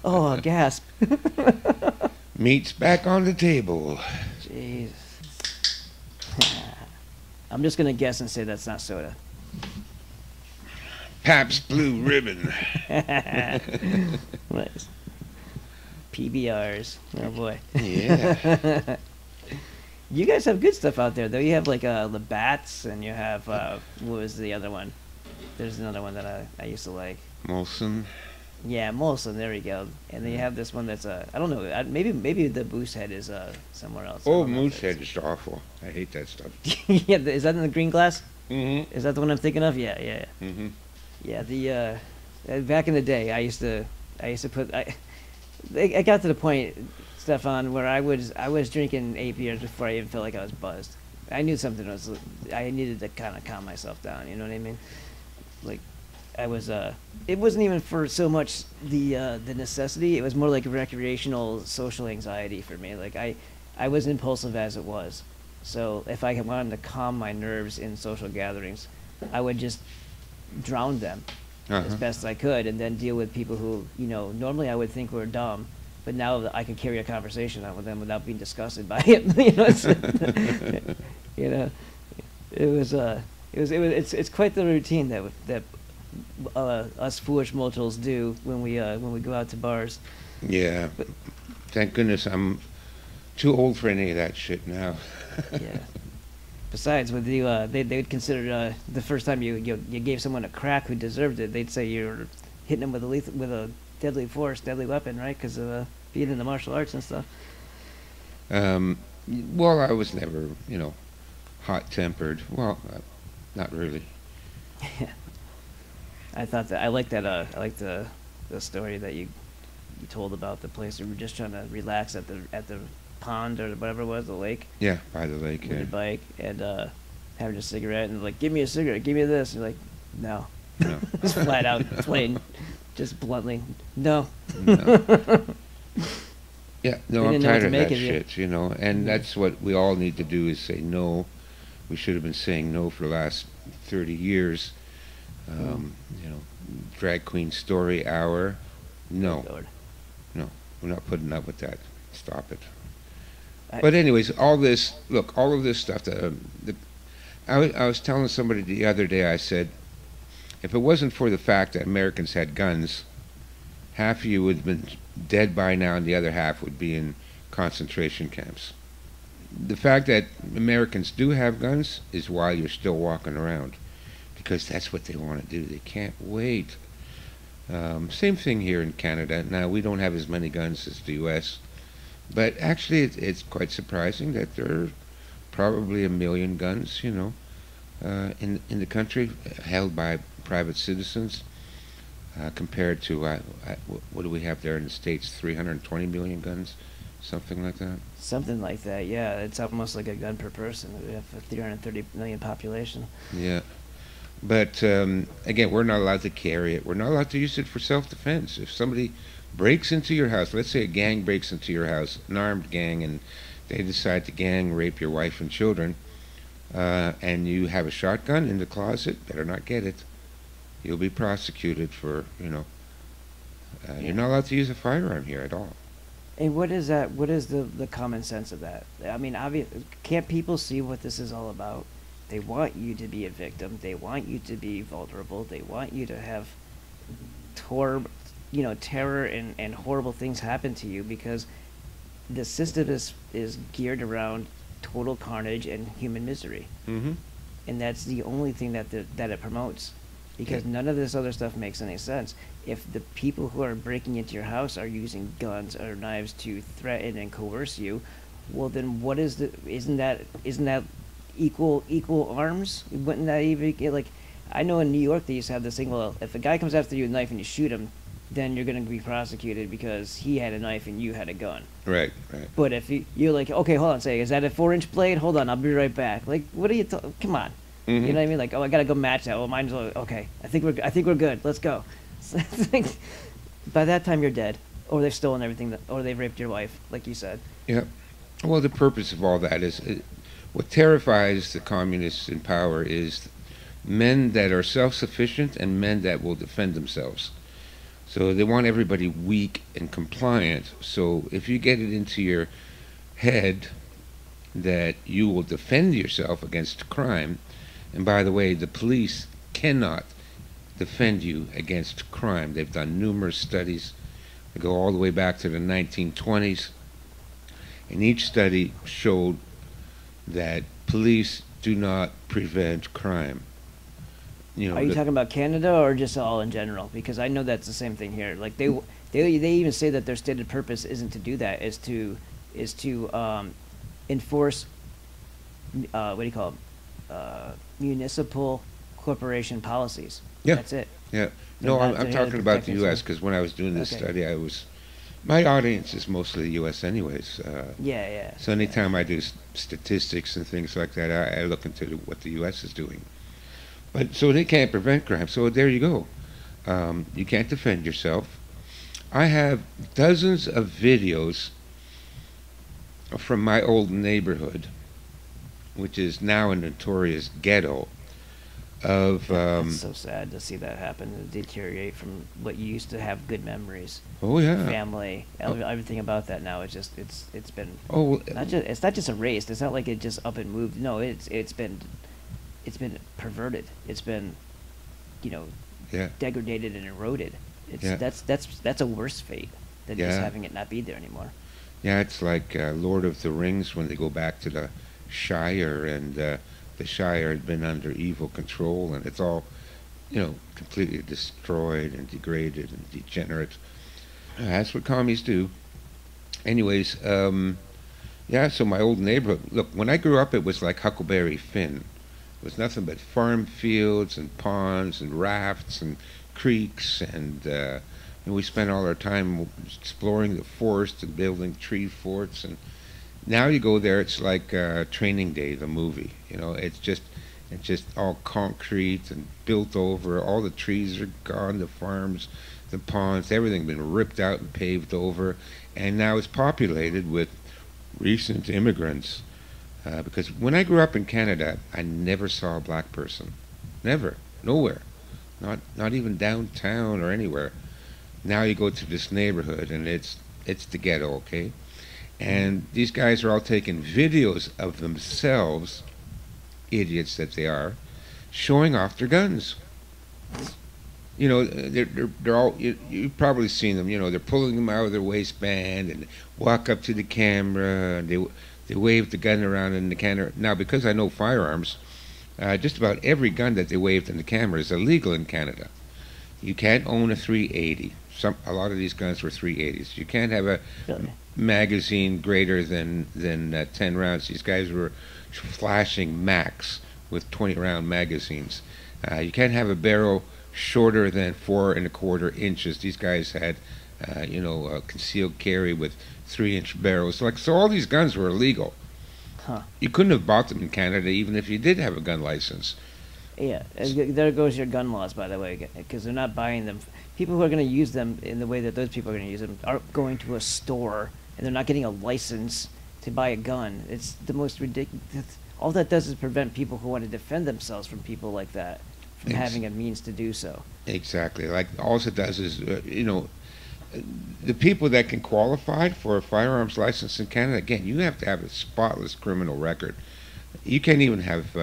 Oh, gasp! Meat's back on the table. Jeez. I'm just gonna guess and say that's not soda. Pabst Blue Ribbon. Nice. PBRs. Oh boy. Yeah. You guys have good stuff out there, though. You have like Labatt's, and you have what was the other one? There's another one that I used to like. Molson. Yeah, Molson. There we go. And then you have this one that's I don't know. Maybe the Moose Head is somewhere else. I Oh, don't know if Moose it's- Head is awful. I hate that stuff. Yeah, is that in the green glass? Mm-hmm. Is that the one I'm thinking of? Yeah. Mm-hmm. Yeah, the back in the day, I used to put. I got to the point, Stefan, where I was drinking 8 beers before I even felt like I was buzzed. I knew something was. I needed to kind of calm myself down. You know what I mean? Like, I was. It wasn't even for so much the necessity. It was more like recreational social anxiety for me. Like I was impulsive as it was. So if I wanted to calm my nerves in social gatherings, I would just drown them as best I could, and then deal with people who, normally I would think were dumb, but now I could carry a conversation on with them without being disgusted by it. It's quite the routine that us foolish mortals do when we go out to bars. Yeah. Thank goodness I'm too old for any of that shit now. Yeah. Besides, with you, they would consider the first time you gave someone a crack who deserved it, they'd say you're hitting them with a deadly weapon, right? Because of being in the martial arts and stuff. Well, I was never, hot-tempered. Well, not really. Yeah. I thought that I liked the story that you told about the place where we were just trying to relax at the pond or whatever it was, the lake. Yeah, by the lake. With your bike and having a cigarette and like, give me a cigarette, give me this. And you're like, no. Just flat out, plain, just bluntly, no. Yeah, no, I'm tired of that shit, and that's what we all need to do is say no. We should have been saying no for the last 30 years. Drag queen story hour. No. No, we're not putting up with that. Stop it. But anyways, all of this stuff, I was telling somebody the other day, I said, if it wasn't for the fact that Americans had guns, half of you would have been dead by now and the other half would be in concentration camps. The fact that Americans do have guns is why you're still walking around, because that's what they want to do. They can't wait. Same thing here in Canada. Now, we don't have as many guns as the U.S., but actually it's quite surprising that there are probably 1 million guns, in the country, held by private citizens, compared to, what do we have there in the States, 320 million guns? Something like that? Something like that, yeah. It's almost like a gun per person. We have a 330 million population. Yeah. But, again, we're not allowed to carry it. We're not allowed to use it for self-defense. If somebody breaks into your house, let's say a gang breaks into your house, an armed gang, and they decide to gang rape your wife and children, and you have a shotgun in the closet, better not get it. You'll be prosecuted for, you're not allowed to use a firearm here at all. And what is that? What is the common sense of that? I mean, can't people see what this is all about? They want you to be a victim. They want you to be vulnerable. They want you to have terror and horrible things happen to you, because the system is geared around total carnage and human misery. Mm-hmm. And that's the only thing that it promotes. because none of this other stuff makes any sense. If the people who are breaking into your house are using guns or knives to threaten and coerce you, well, then what is the? Isn't that equal arms? Wouldn't that even get like? I know in New York they used to have this thing. Well, if a guy comes after you with a knife and you shoot him, then you're going to be prosecuted because he had a knife and you had a gun. Right, right. But if you're like, okay, hold on, say, is that a 4-inch blade? Hold on, I'll be right back. Like, what are you? Come on, you know what I mean? Like, oh, I gotta go match that. Well, mine's okay. I think we're good. Let's go. So it's like, by that time you're dead, or they've stolen everything, or they've raped your wife, like you said. Yeah. Well, the purpose of all that is, what terrifies the communists in power is men that are self-sufficient and men that will defend themselves. So they want everybody weak and compliant. So if you get it into your head that you will defend yourself against crime, and by the way, the police cannot defend you against crime. They've done numerous studies that go all the way back to the 1920s, and each study showed that police do not prevent crime. Are you talking about Canada or just all in general? Because I know that's the same thing here. Like they even say that their stated purpose isn't to do that, is to enforce what do you call them? Municipal corporation policies. Yeah, that's it. Yeah. No, I'm talking about the U.S. because when I was doing this study, my audience is mostly the U.S. anyways. Yeah. So anytime I do statistics and things like that, I look into what the U.S. is doing. But so they can't prevent crime. So there you go. You can't defend yourself. I have dozens of videos from my old neighborhood, which is now a notorious ghetto, of it's so sad to see that happen and deteriorate from what you used to have good memories. Oh yeah, family, everything about that now. It's been it's not just erased. It's not like it just up and moved. No, it's been perverted. It's been degraded and eroded. That's a worse fate than just having it not be there anymore. Yeah, it's like Lord of the Rings when they go back to the Shire, and the Shire had been under evil control, and it's all, completely destroyed and degraded and degenerate. That's what commies do. Anyways, so my old neighborhood, look, when I grew up, it was like Huckleberry Finn. It was nothing but farm fields and ponds and rafts and creeks, and we spent all our time exploring the forest and building tree forts. And now you go there, it's like Training Day, the movie. It's just all concrete and built over. All the trees are gone, the farms, the ponds, everything been ripped out and paved over, and now it's populated with recent immigrants. Because when I grew up in Canada, I never saw a black person. Never. Nowhere. Not even downtown or anywhere. Now you go to this neighborhood and it's the ghetto, okay? And these guys are all taking videos of themselves, idiots that they are, showing off their guns. They're all, you've probably seen them, they're pulling them out of their waistband and walk up to the camera, and they wave the gun around in the camera. Now, because I know firearms, just about every gun that they waved in the camera is illegal in Canada. You can't own a .380. A lot of these guns were .380s. You can't have a magazine greater than 10 rounds. These guys were flashing Max with 20-round magazines. You can't have a barrel shorter than 4 1/4 inches. These guys had, concealed carry with 3-inch barrels. So all these guns were illegal. Huh. You couldn't have bought them in Canada even if you did have a gun license. Yeah, there goes your gun laws, by the way, because they're not buying them. People who are going to use them in the way that those people are going to use them are going to a store, and they're not getting a license to buy a gun. It's the most ridiculous. All that does is prevent people who want to defend themselves from people like that from having a means to do so. Exactly. Like, all it does is, the people that can qualify for a firearms license in Canada, again, you have to have a spotless criminal record. You can't even have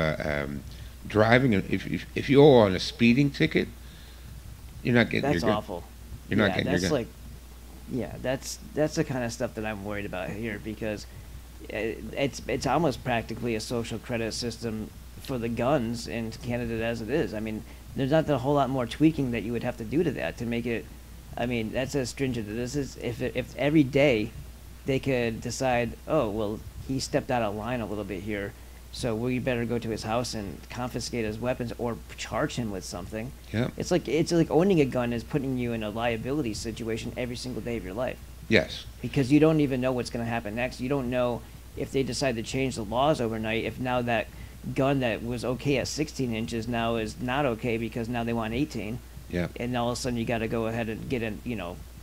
driving. If you owe on a speeding ticket, you're not getting your gun. That's awful. You're not getting your gun. That's the kind of stuff that I'm worried about here, because it's almost practically a social credit system for the guns in Canada as it is. I mean, there's not a whole lot more tweaking that you would have to do to that to make it. I mean, that's as stringent as this is. If every day they could decide, oh well, he stepped out of line a little bit here, so we better go to his house and confiscate his weapons or charge him with something. Yeah. It's like owning a gun is putting you in a liability situation every single day of your life. Yes. Because you don't even know what's going to happen next. You don't know if they decide to change the laws overnight, if now that gun that was okay at 16 inches now is not okay because now they want 18. Yeah. And all of a sudden you got to go ahead and get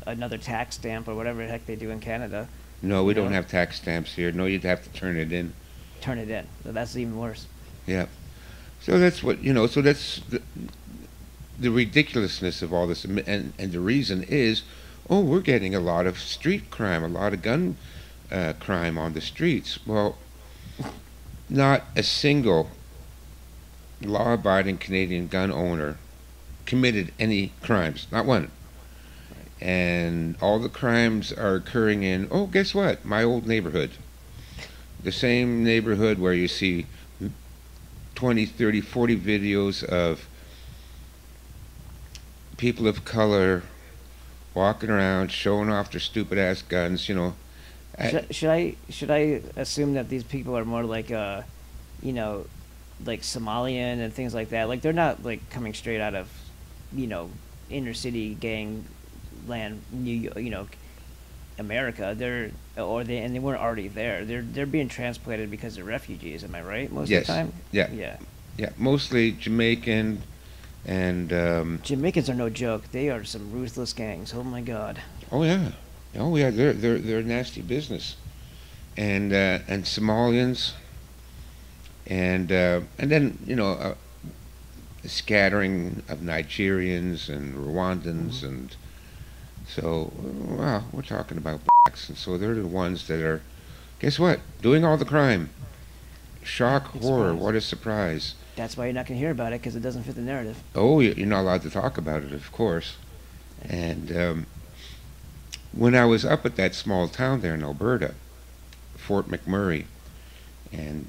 another tax stamp or whatever the heck they do in Canada. No, we don't have tax stamps here. No, you'd have to turn it in. Turn it in. So that's even worse. Yeah. So that's what, so that's the ridiculousness of all this. And the reason is, we're getting a lot of street crime, a lot of gun crime on the streets. Well, not a single law-abiding Canadian gun owner committed any crimes. Not one. And all the crimes are occurring in, guess what? My old neighborhood. The same neighborhood where you see 20, 30, 40 videos of people of color walking around showing off their stupid ass guns, Should I assume that these people are more like like Somalian and things like that? Like they're not like coming straight out of, inner city gang land, New York, America. They weren't already there. They're being transplanted because they're refugees. Am I right? Most of the time. Yeah. Yeah. Yeah. Mostly Jamaican, and Jamaicans are no joke. They are some ruthless gangs. Oh my God. Oh yeah. Oh yeah. They're nasty business, and Somalians, and then a scattering of Nigerians and Rwandans, and so we're talking about blacks, and so they're the ones that are, guess what, doing all the crime. Shock, horror, what a surprise. That's why you're not going to hear about it, because it doesn't fit the narrative. Oh, you're not allowed to talk about it, of course. And when I was up at that small town there in Alberta, Fort McMurray, and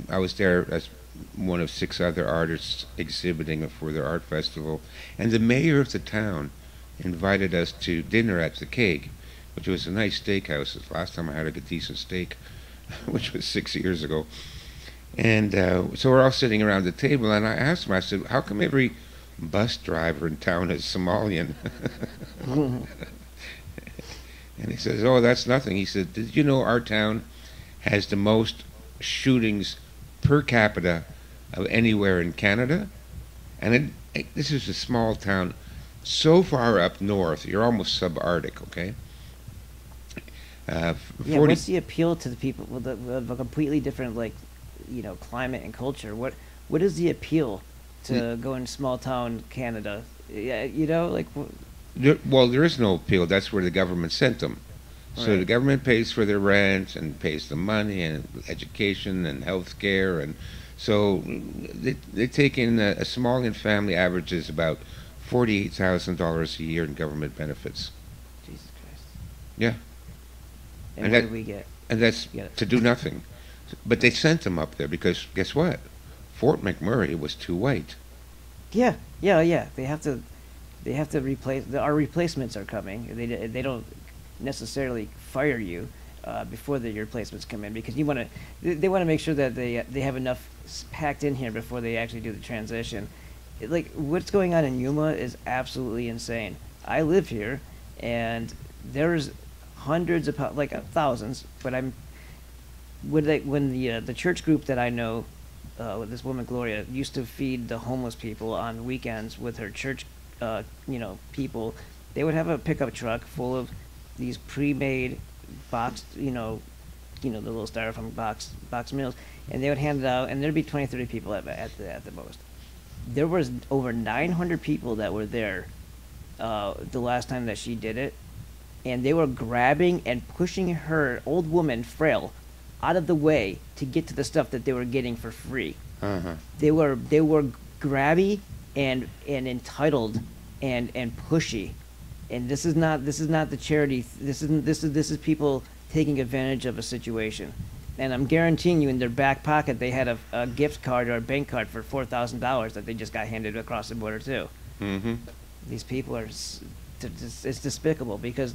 I was there as one of 6 other artists exhibiting for their art festival, and the mayor of the town invited us to dinner at the Keg, which was a nice steakhouse. The last time I had a decent steak, which was 6 years ago. And so we're all sitting around the table, and I asked him, I said, how come every bus driver in town is Somalian? And he says, that's nothing. He said, did you know our town has the most shootings per capita of anywhere in Canada? And this is a small town so far up north, you're almost subarctic, okay? What's the appeal to the people with a completely different, climate and culture? What is the appeal to go in small town Canada? Yeah, there is no appeal. That's where the government sent them. So Right. the government pays for their rent and pays the money and education and health care, and so they take in a Somalian family averages about $48,000 a year in government benefits. Jesus Christ. Yeah. And what do we get? And that's to do nothing. But they sent them up there because guess what? Fort McMurray was too white. Yeah. They have to replace. Our replacements are coming. They don't necessarily fire you before your replacements come in, because they want to make sure that they have enough packed in here before they actually do the transition. Like what's going on in Yuma is absolutely insane. I live here, and there's hundreds of thousands, but when the church group that I know, with this woman Gloria, used to feed the homeless people on weekends with her church, people, they would have a pickup truck full of these pre-made boxed, the little styrofoam box meals, and they would hand it out, and there'd be 20, 30 people at the most. There was over 900 people that were there the last time that she did it, and they were grabbing and pushing her, old woman, frail, out of the way to get to the stuff that they were getting for free. Uh-huh. They were grabby and entitled and pushy, and this is not the charity. This is people taking advantage of a situation. And I'm guaranteeing you, in their back pocket, they had a gift card or a bank card for $4,000 that they just got handed across the border too. Mm-hmm. These people are, it's despicable, because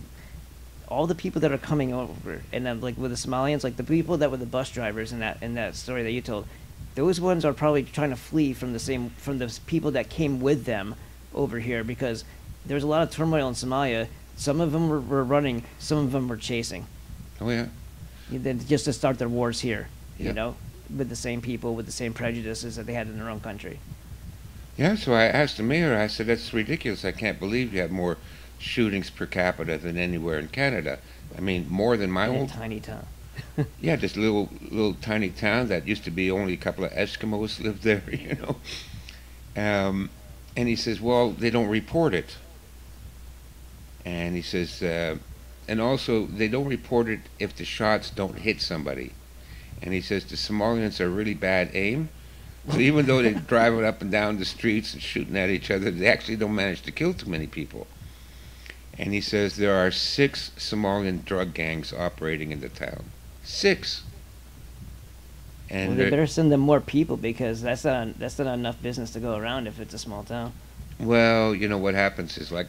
all the people that are coming over, and then like with the Somalians, like the people that were the bus drivers in that story that you told, those ones are probably trying to flee from the people that came with them over here, because there's a lot of turmoil in Somalia. Some of them were running, some of them were chasing. Oh yeah. Just to start their wars here, Yeah. you know, with the same people, with the same prejudices that they had in their own country. Yeah, so I asked the mayor, I said, that's ridiculous. I can't believe you have more shootings per capita than anywhere in Canada. I mean, more than my In a old... tiny town. Yeah, this little tiny town that used to be only a couple of Eskimos lived there, you know. And he says, well, they don't report it. And he says, and also, they don't report it if the shots don't hit somebody. And he says the Somalians are really bad aim. So even though they're driving up and down the streets and shooting at each other, they actually don't manage to kill too many people. And he says there are 6 Somalian drug gangs operating in the town. 6. And Well, they better send them more people, because that's not enough business to go around if it's a small town. well, you know what happens is like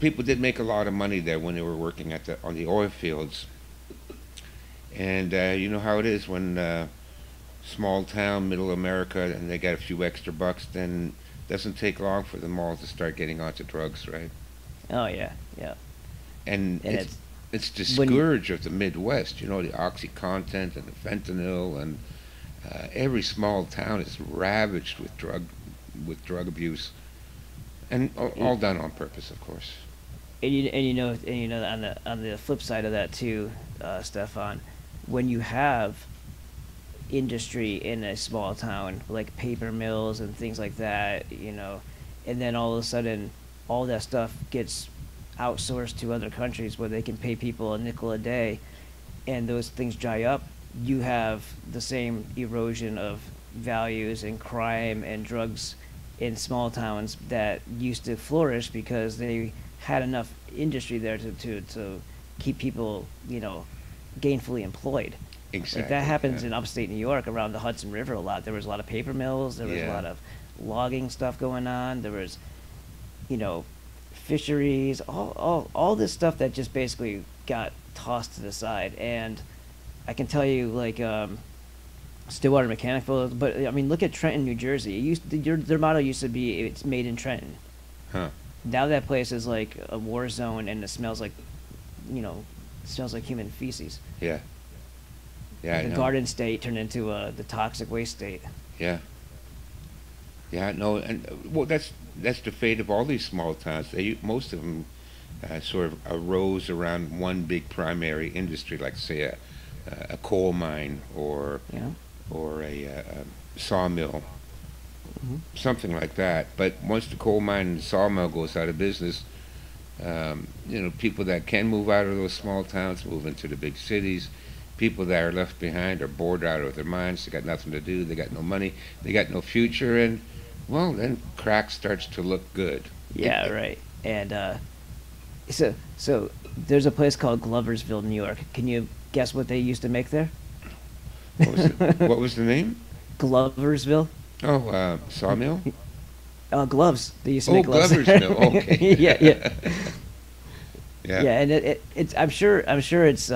people did make a lot of money there when they were working on the oil fields. And you know how it is when small town, middle America, and they got a few extra bucks, then it doesn't take long for them all to start getting onto drugs, right? Oh yeah, yeah. And it's the scourge of the Midwest, you know, the OxyContin and the fentanyl, and every small town is ravaged with drug abuse, and all done on purpose, of course. And you know on the flip side of that too, Stefan, when you have industry in a small town like paper mills and things like that, you know, and then all of a sudden all that stuff gets outsourced to other countries where they can pay people a nickel a day, and those things dry up, you have the same erosion of values and crime and drugs in small towns that used to flourish because they had enough industry there to keep people, you know, gainfully employed. Exactly. Like that happens in upstate New York around the Hudson River a lot. There was a lot of paper mills. There was a lot of logging stuff going on. There was, you know, fisheries, all this stuff that just basically got tossed to the side. And I can tell you, like, Stillwater Mechanical, but I mean, look at Trenton, New Jersey. Their motto used to be, "It's made in Trenton." Huh. Now that place is like a war zone, and it smells like, you know, human feces. Yeah. Yeah, I The know. Garden State turned into the toxic waste state. Yeah. Yeah, no, and well, that's the fate of all these small towns. Most of them sort of arose around one big primary industry, like say a coal mine or Yeah. a sawmill, Mhm. something like that. But once the coal mine and the sawmill goes out of business, you know, people that can move out of those small towns move into the big cities. People that are left behind are bored out of their minds. They got nothing to do. They got no money. They got no future. And, well, then crack starts to look good. Yeah, right. And so there's a place called Gloversville, New York. Can you guess what they used to make there? What was the name? Gloversville. Oh, sawmill? Gloves. They used to make gloves. Gloversville. Okay. yeah, yeah. Yeah. Yeah, and it's I'm sure it's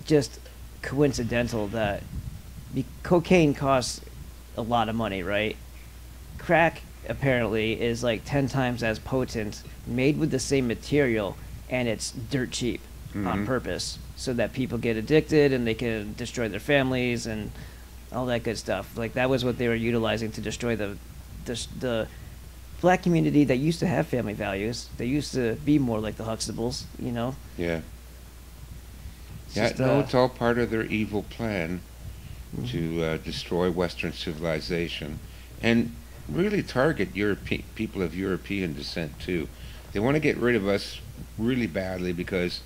just coincidental that cocaine costs a lot of money, right? Crack apparently is like 10 times as potent, made with the same material, and it's dirt cheap on Mhm. purpose so that people get addicted and they can destroy their families and all that good stuff. Like that was what they were utilizing to destroy the black community that used to have family values. They used to be more like the Huxtables, you know? Yeah. It's Yeah, just, no, it's all part of their evil plan to destroy Western civilization and really target people of European descent, too. They want to get rid of us really badly because,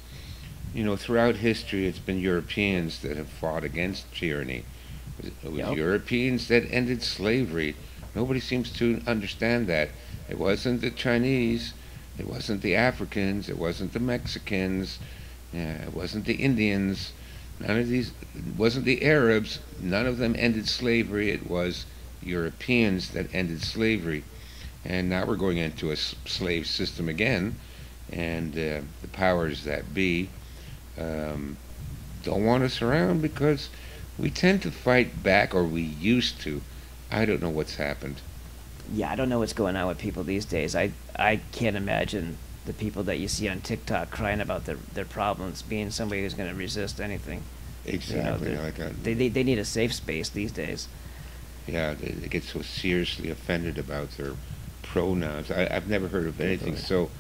you know, throughout history it's been Europeans that have fought against tyranny. It was Yep. Europeans that ended slavery. Nobody seems to understand that. It wasn't the Chinese, it wasn't the Africans, it wasn't the Mexicans, it wasn't the Indians. None of these, it wasn't the Arabs, none of them ended slavery. It was Europeans that ended slavery. And now we're going into a slave system again. And the powers that be don't want us around because we tend to fight back, or we used to. I don't know what's happened. Yeah, I don't know what's going on with people these days. I can't imagine the people that you see on TikTok crying about their problems being somebody who's going to resist anything. Exactly. They need a safe space these days. Yeah, they get so seriously offended about their pronouns. I've never heard of anything so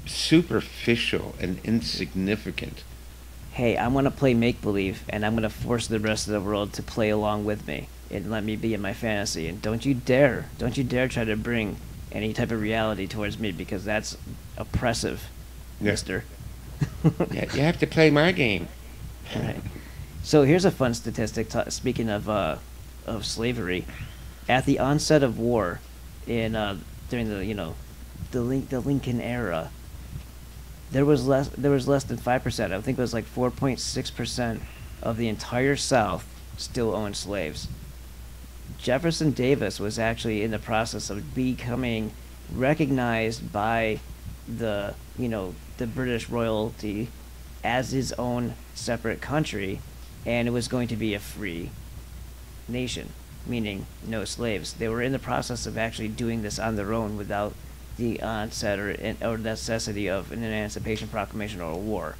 superficial and insignificant. Hey, I'm going to play make-believe, and I'm going to force the rest of the world to play along with me and let me be in my fantasy. And don't you dare try to bring any type of reality towards me, because that's oppressive, mister. Yeah, you have to play my game. Right. So here's a fun statistic. Speaking of slavery, at the onset of war, during the Lincoln era, there was less than 5%. I think it was like 4.6% of the entire South still owned slaves. Jefferson Davis was actually in the process of becoming recognized by the British royalty as his own separate country, and it was going to be a free nation, meaning no slaves. They were in the process of actually doing this on their own without the onset or necessity of an Emancipation Proclamation or a war.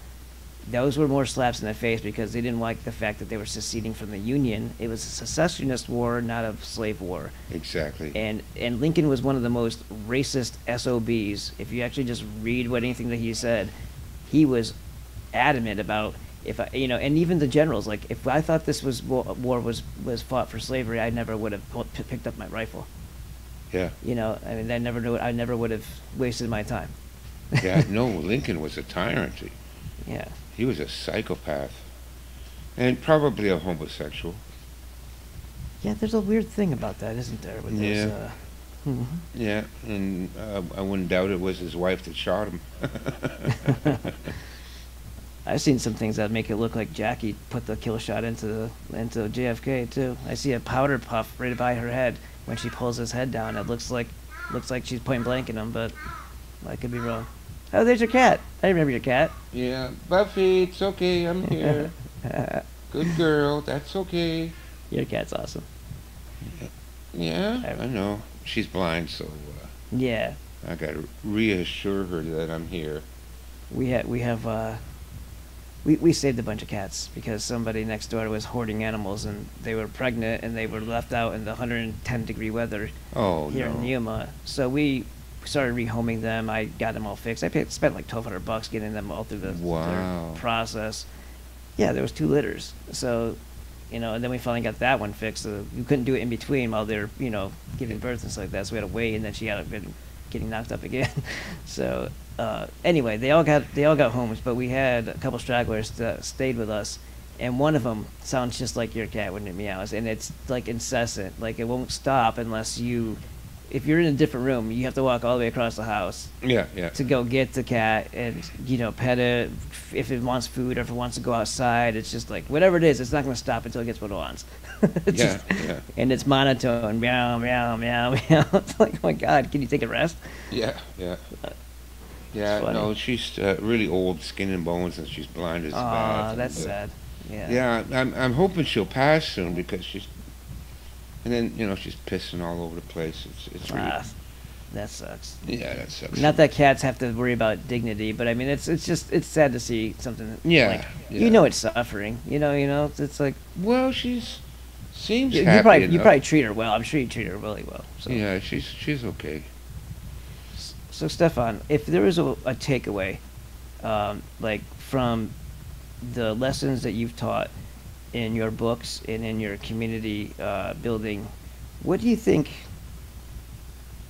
Those were more slaps in the face because they didn't like the fact that they were seceding from the Union. It was a secessionist war, not a slave war. Exactly. And Lincoln was one of the most racist SOBs. If you actually just read anything that he said, he was adamant about, and even the generals, like, if I thought this was war was fought for slavery, I never would have picked up my rifle. Yeah. I never would have wasted my time. Yeah, no, Lincoln was a tyrant. Yeah. He was a psychopath. And probably a homosexual. Yeah, there's a weird thing about that, isn't there? With those, Yeah, and I wouldn't doubt it was his wife that shot him. I've seen some things that make it look like Jackie put the kill shot into JFK too. I see a powder puff right by her head when she pulls his head down. It looks like she's point blanking him, but I could be wrong. Oh, there's your cat. I remember your cat. Yeah, Buffy, it's okay, I'm here. Good girl, that's okay. Your cat's awesome. Yeah, I know. She's blind, so yeah. I gotta reassure her that I'm here. We saved a bunch of cats because somebody next door was hoarding animals, and they were pregnant, and they were left out in the 110-degree weather here in Yuma. So we started rehoming them. I got them all fixed. I spent like $1,200 getting them all through their process. Yeah, there was 2 litters. So, and then we finally got that one fixed. So you couldn't do it in between while they're, giving birth and stuff like that. So we had to wait, and then she had been getting knocked up again. So anyway, they all got homes, but we had a couple stragglers that stayed with us, and one of them sounds just like your cat when it meows, and it's like incessant. Like, it won't stop unless if you're in a different room, you have to walk all the way across the house. Yeah. To go get the cat and pet it. If it wants food or if it wants to go outside, it's just like whatever it is, it's not going to stop until it gets what it wants. Yeah. And it's monotone, meow, meow, meow, meow. It's like, oh my God, can you take a rest? Yeah. Yeah, no, she's really old, skin and bones, and she's blind as a bat. Oh, that's sad. Yeah. Yeah, I'm hoping she'll pass soon because she's, and then she's pissing all over the place. It's really. That sucks. Yeah, that sucks. Not that cats have to worry about dignity, but I mean, it's sad to see something. Yeah. It's suffering. It's like. Well, seems happy you enough. probably treat her well. I'm sure you treat her really well. So. Yeah, she's okay. So Stefan, if there was a takeaway, from the lessons that you've taught in your books and in your community building, what do you think?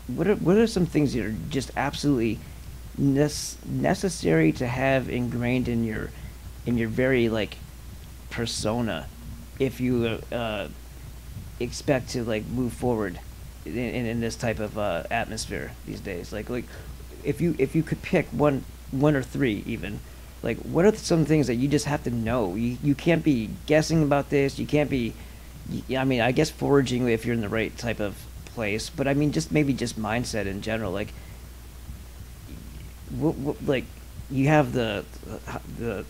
What are some things that are just absolutely necessary to have ingrained in your very persona, if you expect to move forward in this type of atmosphere these days? Like if you could pick one or 3 even Like, what are some things that you just have to know? You can't be guessing about this. You can't be. I mean, I guess foraging if you're in the right type of place, but I mean, just maybe just mindset in general. Like, like you have the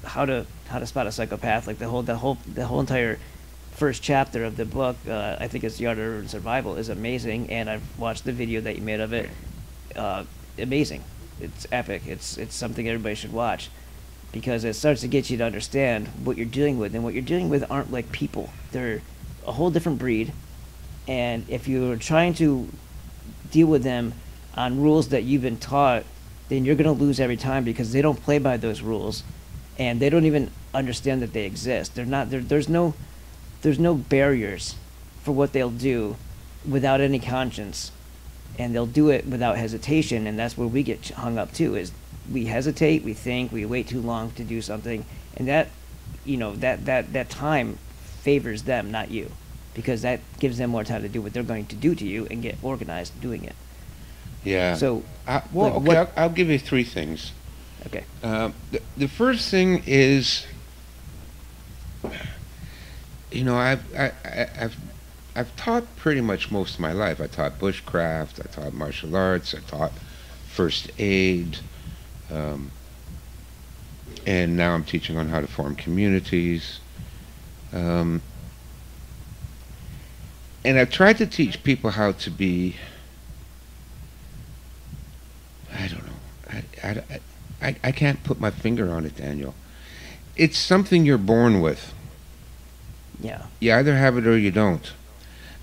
how to spot a psychopath. Like the whole entire first chapter of the book. I think it's The Art of Urban Survival is amazing, and I've watched the video that you made of it. Amazing. It's epic. It's something everybody should watch, because it starts to get you to understand what you're dealing with, and what you're dealing with aren't like people. They're a whole different breed, and if you're trying to deal with them on rules that you've been taught, then you're going to lose every time, because they don't play by those rules, and they don't even understand that they exist. There's no barriers for what they'll do without any conscience, and they'll do it without hesitation, and that's where we get hung up too. Is we hesitate, we think, we wait too long to do something, and that that time favors them, not you, because that gives them more time to do what they're going to do to you and get organized doing it. Yeah. So, I'll give you three things. Okay. The first thing is, I've taught pretty much most of my life. I taught bushcraft, I taught martial arts, I taught first aid, and now I'm teaching on how to form communities. And I've tried to teach people how to be, I don't know, I can't put my finger on it, Daniel. It's something you're born with. Yeah. You either have it or you don't.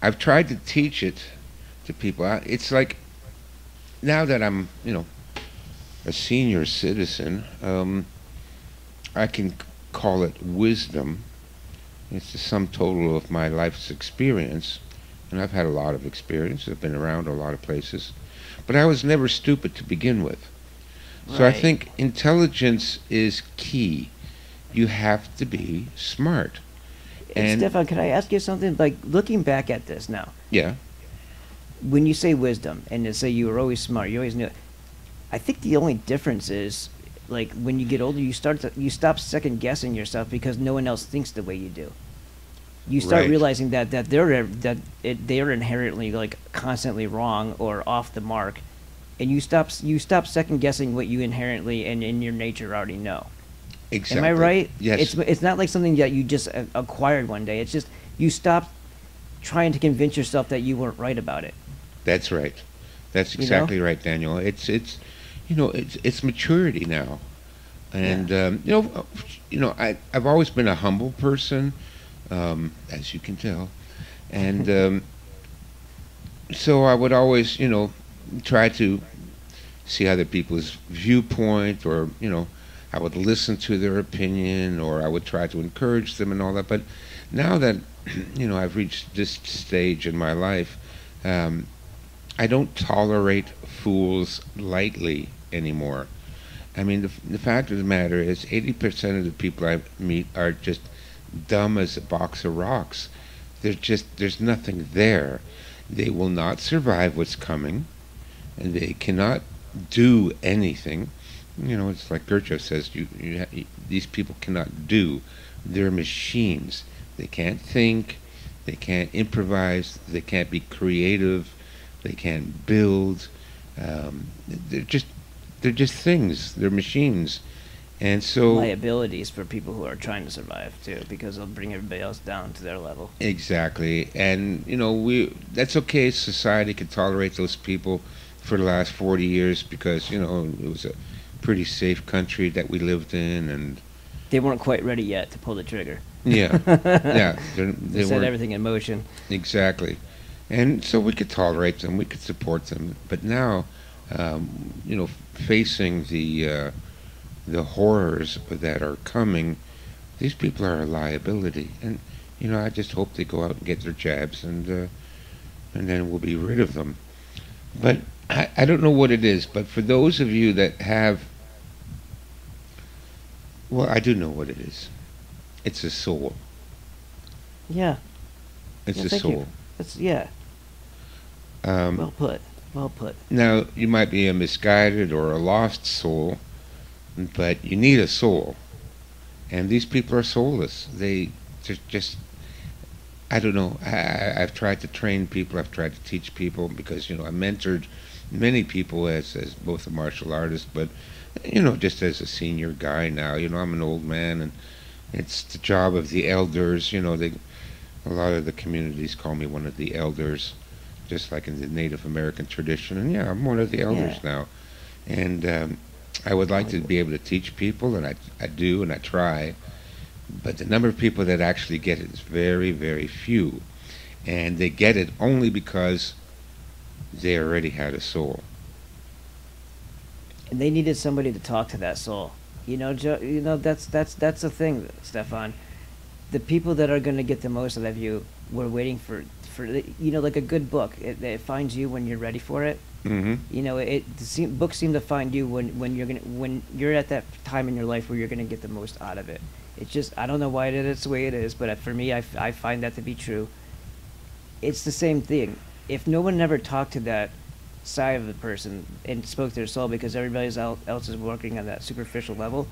I've tried to teach it to people. It's like, now that I'm, a senior citizen, I can call it wisdom. It's the sum total of my life's experience, and I've had a lot of experience. I've been around a lot of places, but I was never stupid to begin with. So I think intelligence is key. You have to be smart. And Stefan, can I ask you something? Like, looking back at this now. Yeah. When you say wisdom, and to say you were always smart, you always knew it, I think the only difference is, like, when you get older, you stop second guessing yourself because no one else thinks the way you do. You start realizing that they're inherently, like, constantly wrong or off the mark, and you stop second guessing what you inherently and in your nature already know. Exactly. Am I right? Yes. It's not like something that you just acquired one day. It's just you stop trying to convince yourself that you weren't right about it. That's right. That's exactly right, Daniel. It's maturity now, and I've always been a humble person, as you can tell, and so I would always try to see other people's viewpoint, or I would listen to their opinion, or I would try to encourage them and all that. But now that I've reached this stage in my life, I don't tolerate fools lightly anymore. I mean, the fact of the matter is 80% of the people I meet are just dumb as a box of rocks. There's nothing there. They will not survive what's coming, and they cannot do anything. It's like Gurdjieff says, these people cannot do. They're machines. They can't think. They can't improvise. They can't be creative. They can't build. They're just things. They're machines. And so liabilities for people who are trying to survive too, because they'll bring everybody else down to their level. Exactly. And that's okay. Society can tolerate those people for the last 40 years because it was a pretty safe country that we lived in, and they weren't quite ready yet to pull the trigger. Yeah. They set everything in motion. Exactly. And so we could tolerate them, we could support them, but now facing the horrors that are coming, these people are a liability, and I just hope they go out and get their jabs, and then we'll be rid of them. But I don't know what it is, but for those of you that have, well, I do know what it is. It's a soul. Yeah. It's a soul. Well put. Well put. Now, you might be a misguided or a lost soul, but you need a soul. And these people are soulless. They're just, I don't know. I've tried to train people. I've tried to teach people because I mentored many people as both a martial artist, but just as a senior guy now. I'm an old man, and it's the job of the elders. A lot of the communities call me one of the elders, just like in the Native American tradition. And yeah, I'm one of the elders now, and I would like to be able to teach people, and I do, and I try. But the number of people that actually get it is very, very few. And they get it only because they already had a soul. And they needed somebody to talk to that soul. That's the thing, Stefan. The people that are going to get the most out of you were waiting for like a good book. It finds you when you're ready for it. Mm-hmm. Books seem to find you when you're at that time in your life where you're gonna get the most out of it. It's just, I don't know why it's the way it is, but for me, I find that to be true. It's the same thing. If no one ever talked to that side of the person and spoke their soul, because everybody else is working on that superficial level,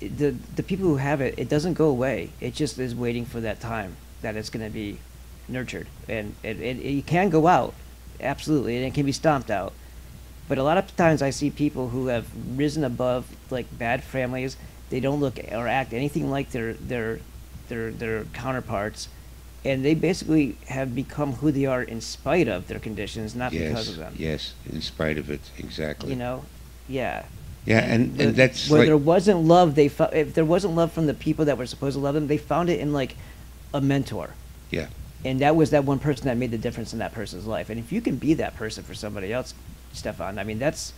the people who have it, it doesn't go away. It just is waiting for that time that it's gonna be nurtured, and it can go out, absolutely, and it can be stomped out. But a lot of times I see people who have risen above like bad families. They don't look or act anything like their counterparts, and they basically have become who they are in spite of their conditions, not because of them. Yes, in spite of it, exactly. Yeah. Yeah, and that's where like, there wasn't love. If there wasn't love from the people that were supposed to love them, they found it in like a mentor. yeah. And that was that one person that made the difference in that person's life. And if you can be that person for somebody else, Stefan, I mean, that's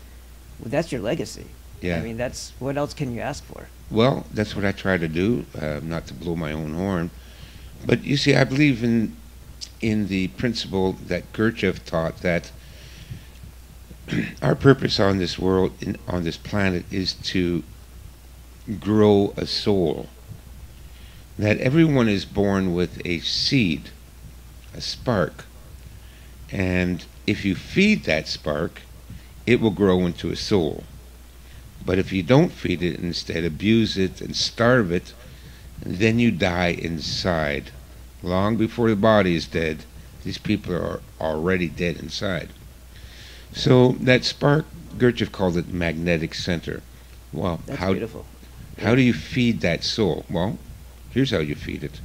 your legacy. Yeah. I mean, what else can you ask for? Well, that's what I try to do, not to blow my own horn. But you see, I believe in the principle that Gurdjieff taught, that our purpose on this world, on this planet, is to grow a soul. That everyone is born with a seed, a spark. And if you feed that spark, it will grow into a soul. But if you don't feed it, instead abuse it and starve it, then you die inside. Long before the body is dead, these people are already dead inside. So that spark, Gurdjieff called it magnetic center. Well, That's beautiful. How do you feed that soul? Well, here's how you feed it.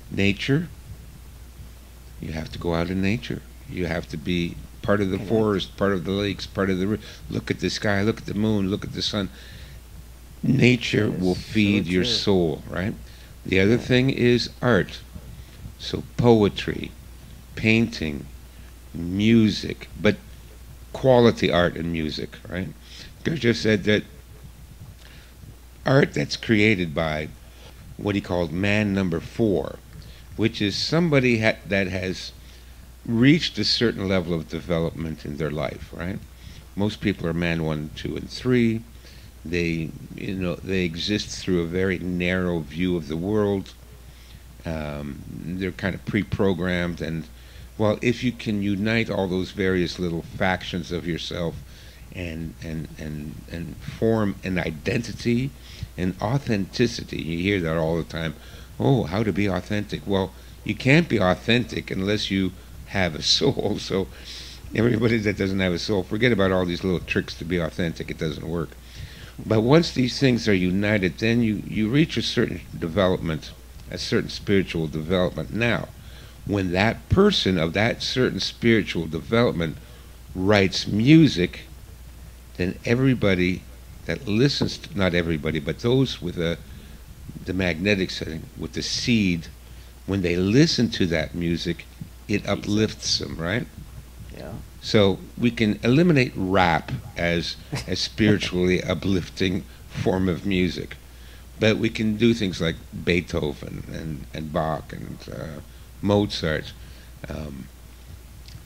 Nature. You have to go out in nature. You have to be part of the forest, part of the lakes, part of the look at the sky, look at the moon, look at the sun. Nature will feed your soul, right? The other thing is art. So poetry, painting, music, but quality art and music, right? Gurdjieff said that art that's created by what he called man number 4, which is somebody that has reached a certain level of development in their life, right? Most people are man 1, 2, and 3. They exist through a very narrow view of the world. They're kind of pre-programmed, and well, if you can unite all those various little factions of yourself and form an identity and authenticity. You hear that all the time. Oh, how to be authentic. Well, you can't be authentic unless you have a soul. So everybody that doesn't have a soul, forget about all these little tricks to be authentic. It doesn't work. But once these things are united, then you reach a certain development, a certain spiritual development. Now, when that person of that certain spiritual development writes music, then everybody that listens to, not everybody, but those with the magnetic setting, with the seed, when they listen to that music, it uplifts them, right? Yeah. So we can eliminate rap as a spiritually uplifting form of music, but we can do things like Beethoven and Bach and Mozart.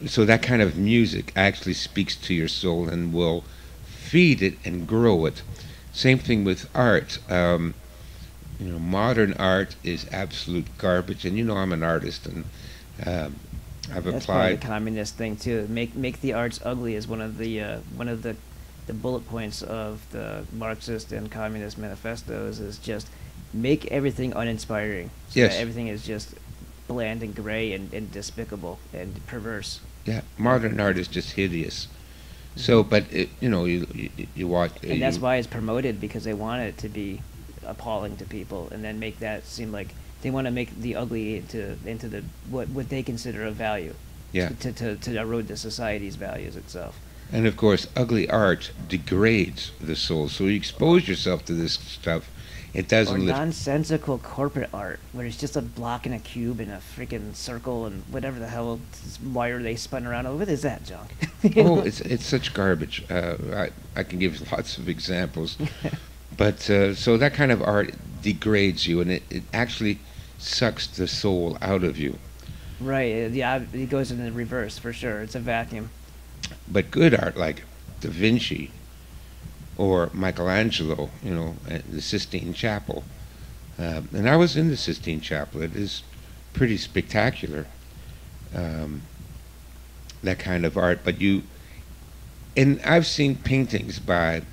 So that kind of music actually speaks to your soul and will feed it and grow it. Same thing with art. Modern art is absolute garbage, and I'm an artist, and I've That's applied. part of the communist thing too. Make the arts ugly is one of the the bullet points of the Marxist and Communist manifestos is just make everything uninspiring. So Yes. that everything is just bland and gray and despicable and perverse. Yeah, modern art is just hideous. So, but you watch, And that's why it's promoted, because they want it to be appalling to people, and then make that seem like they want to make the ugly into the what they consider a value. Yeah. To erode the society's values itself. And of course, ugly art degrades the soul. So you expose yourself to this stuff, it doesn't Or lift. nonsensical corporate art, where it's just a block and a cube and a freaking circle and whatever the hell wire they spun around. What is that junk? Oh, it's such garbage. I can give lots of examples, but so that kind of art degrades you, and it actually sucks the soul out of you. Right. Yeah, it goes in the reverse for sure. It's a vacuum. But good art like Da Vinci or Michelangelo, the Sistine Chapel. And I was in the Sistine Chapel. It is pretty spectacular, that kind of art. And I've seen paintings by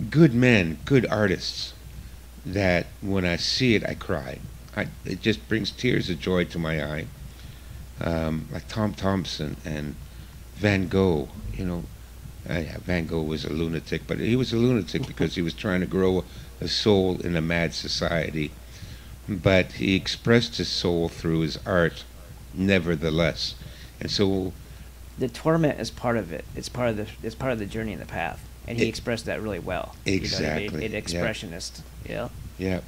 good men, good artists, that when I see it, I cry. It just brings tears of joy to my eye. Like Thompson and Van Gogh, Van Gogh was a lunatic, but he was a lunatic because he was trying to grow a soul in a mad society. But he expressed his soul through his art, nevertheless. And so the torment is part of it. It's part of the journey and the path, and he expressed that really well. Exactly. You know what I mean? An expressionist. Yeah. Yeah.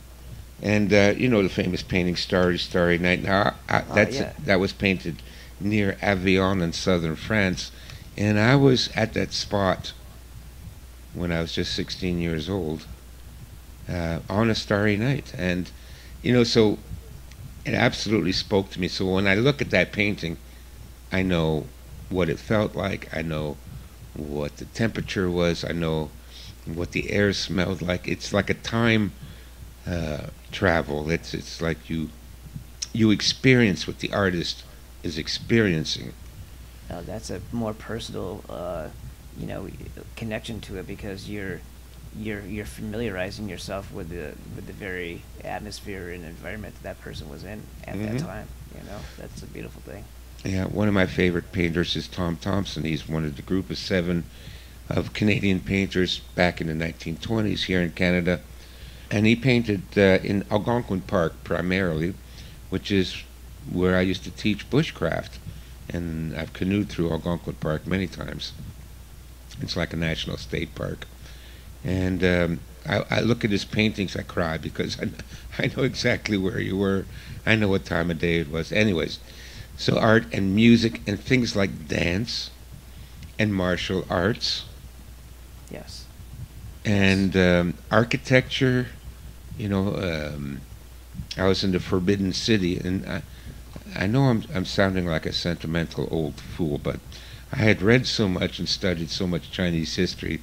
And the famous painting Starry, Starry Night. Now that was painted near Avignon in southern France, and I was at that spot when I was just 16 years old, on a starry night, and so it absolutely spoke to me. So when I look at that painting, I know what it felt like, I know what the temperature was, I know what the air smelled like. It's like a time travel. It's like you experience what the artist is experiencing. That's a more personal, connection to it, because you're familiarizing yourself with the very atmosphere and environment that person was in at that time. That's a beautiful thing. Yeah, one of my favorite painters is Thompson. He's one of the group of 7 of Canadian painters back in the 1920s here in Canada, and he painted in Algonquin Park primarily, which is where I used to teach bushcraft, and I've canoed through Algonquin Park many times. It's like a national state park. And I look at his paintings, I cry, because I know exactly where you were. I know what time of day it was. Anyways, so art and music and things like dance and martial arts. Yes. And architecture, I was in the Forbidden City, and I know I'm sounding like a sentimental old fool, but I had read so much and studied so much Chinese history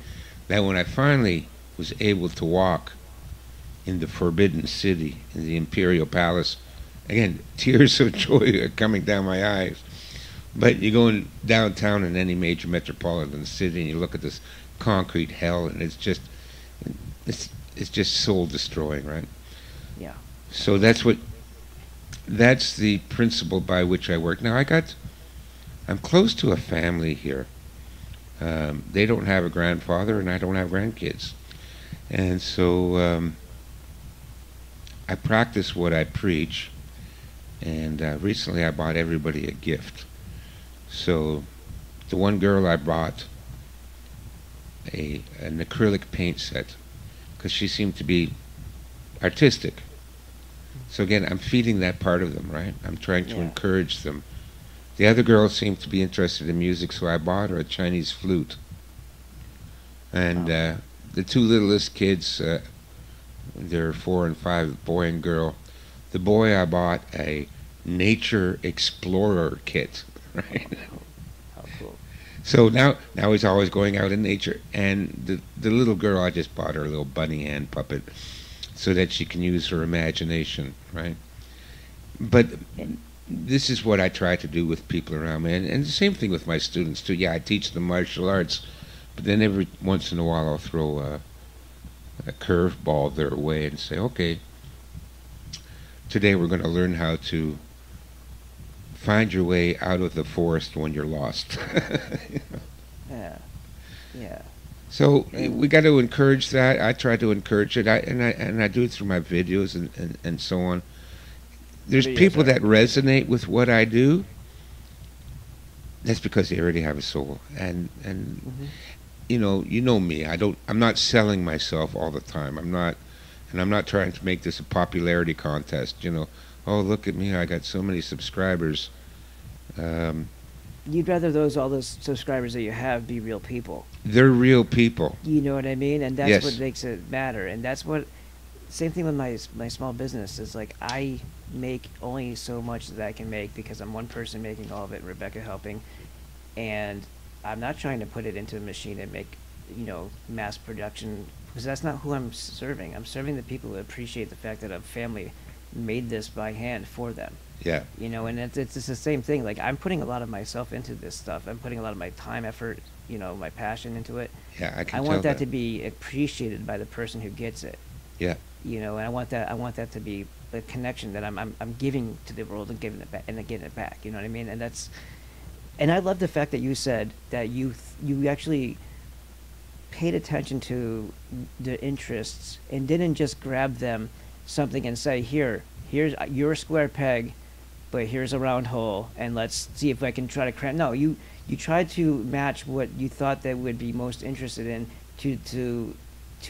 that when I finally was able to walk in the Forbidden City, in the Imperial Palace, again, tears of joy are coming down my eyes. But you go in downtown in any major metropolitan city and you look at this concrete hell, and it's just soul destroying, right? Yeah. So that's the principle by which I work. Now I'm close to a family here. They don't have a grandfather, and I don't have grandkids. And so I practice what I preach, and recently I bought everybody a gift. So the one girl, I bought an acrylic paint set, because she seemed to be artistic. So again, I'm feeding that part of them, right? I'm trying to encourage them. The other girl seemed to be interested in music, so I bought her a Chinese flute. And the 2 littlest kids, they're 4 and 5, boy and girl. The boy, I bought a nature explorer kit, right? How cool. So now he's always going out in nature. And the little girl, I just bought her a little bunny hand puppet so that she can use her imagination, right? But this is what I try to do with people around me, and the same thing with my students too. Yeah, I teach them martial arts, But then every once in a while I'll throw a curveball their way and say, okay, today we're going to learn how to find your way out of the forest when you're lost. Yeah. Yeah. So we got to encourage that. I try to encourage it, and I do it through my videos and so on. There's people that resonate with what I do. That's because they already have a soul, and you know me. I'm not selling myself all the time. I'm not trying to make this a popularity contest. Oh, look at me, I got so many subscribers. You'd rather all those subscribers that you have be real people. They're real people. You know what I mean? And that's Yes. what makes it matter. And that's what, same thing with my small business is like, I make only so much that I can make because I'm one person making all of it, Rebecca helping. And I'm not trying to put it into a machine and make, mass production, because that's not who I'm serving. I'm serving the people who appreciate the fact that a family made this by hand for them. Yeah. And it's just the same thing. Like, I'm putting a lot of myself into this stuff. I'm putting a lot of my time, effort, my passion into it. Yeah, I can I tell want that to be appreciated by the person who gets it. Yeah. And I want that to be a connection that I'm giving to the world and giving it back and then getting it back. You know what I mean? And I love the fact that you said that you actually paid attention to the interests and didn't just grab them something and say, here's your square peg, but here's a round hole, and let's see if I can try to cram. No, you tried to match what you thought they would be most interested in to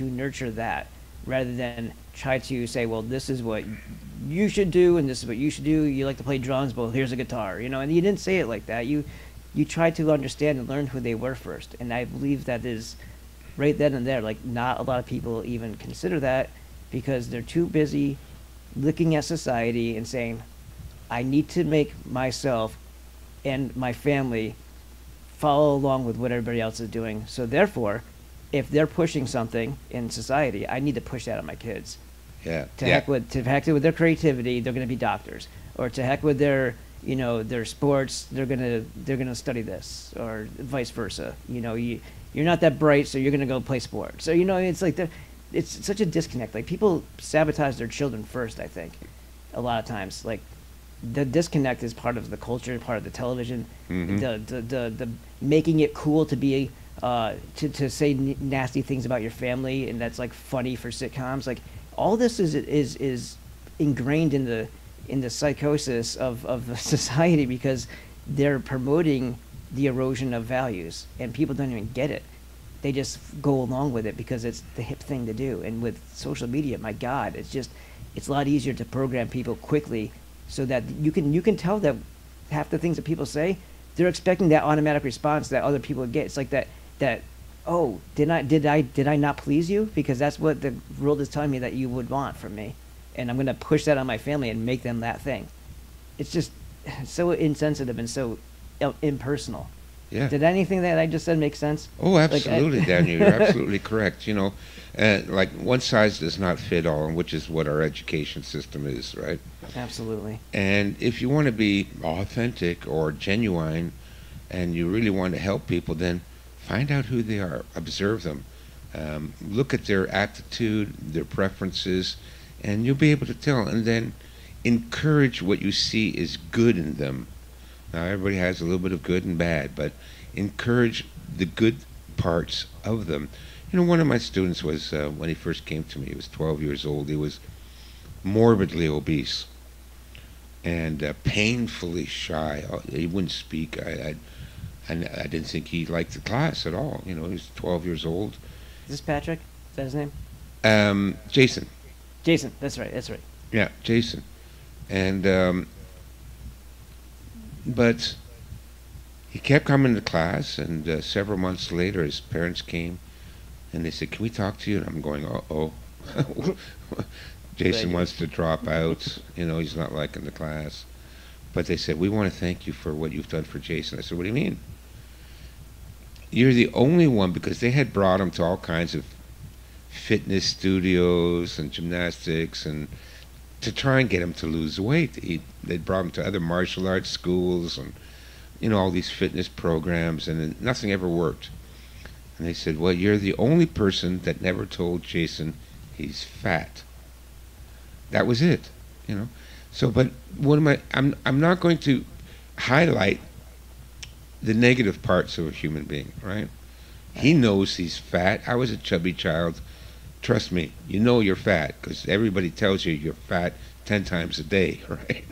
nurture that, rather than try to say, well, this is what you should do and this is what you should do. You like to play drums, well, here's a guitar, and you didn't say it like that. You tried to understand and learn who they were first, and I believe that is right then and there. Like, not a lot of people even consider that because they're too busy looking at society and saying, I need to make myself and my family follow along with what everybody else is doing. So therefore, if they're pushing something in society, I need to push that on my kids. Yeah. To heck with their creativity, they're going to be doctors, or to heck with their their sports, they're gonna study this, or vice versa. You're not that bright, so you're gonna go play sports. So it's like it's such a disconnect. Like, people sabotage their children first, I think, a lot of times. Like, the disconnect is part of the culture, part of the television, the making it cool to be to say nasty things about your family, and that's like funny for sitcoms. Like, all this is ingrained in the psychosis of the society, because they're promoting the erosion of values, and people don't even get it. They just go along with it because it's the hip thing to do. And with social media, my God, it's a lot easier to program people quickly, so that you can tell that half the things that people say, they're expecting that automatic response that other people get. It's like that oh, did I not please you? Because that's what the world is telling me that you would want from me, and I'm going to push that on my family and make them that thing. It's just so insensitive and so impersonal. Yeah. Did anything that I just said make sense? Oh, absolutely, Daniel. You're absolutely correct. Like, one size does not fit all, which is what our education system is, right? Absolutely. And if you want to be authentic or genuine, and you really want to help people, then find out who they are, observe them, look at their attitude, their preferences, and you'll be able to tell. And then encourage what you see is good in them. Now, everybody has a little bit of good and bad, but encourage the good parts of them. One of my students was, when he first came to me, he was 12 years old. He was morbidly obese and painfully shy. He wouldn't speak. I didn't think he liked the class at all. He was 12 years old. Is this Patrick? Is that his name? Jason. Jason, that's right. Yeah, Jason. And but he kept coming to class, and several months later his parents came and they said, "Can we talk to you?" And I'm going, uh-oh. Jason wants to drop out. He's not liking the class. But they said, "We want to thank you for what you've done for Jason." I said, "What do you mean?" "You're the only one," because they had brought him to all kinds of fitness studios and gymnastics, and to try and get him to lose weight. They'd brought him to other martial arts schools and all these fitness programs, and nothing ever worked. And they said, well, you're the only person that never told Jason he's fat. That was it, you know. So, but what am I? I'm not going to highlight the negative parts of a human being, right? He knows he's fat. I was a chubby child. Trust me, you know you're fat because everybody tells you you're fat 10 times a day, right?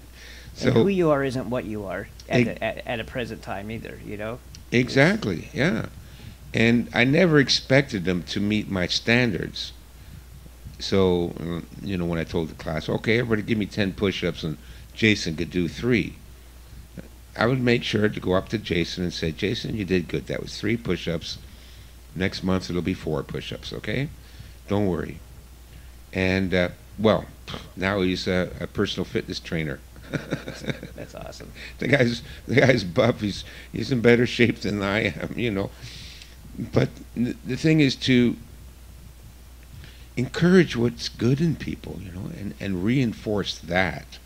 So and who you are isn't what you are at a present time either, you know? Exactly, yeah. And I never expected them to meet my standards. So, you know, when I told the class, okay, everybody give me 10 push-ups and Jason could do 3. I would make sure to go up to Jason and say, Jason, you did good. That was 3 push-ups. Next month it'll be 4 push-ups, okay? Don't worry. And, well, now he's a personal fitness trainer. That's awesome. The guy's buff. He's in better shape than I am, you know. But the thing is to encourage what's good in people, you know, and reinforce that.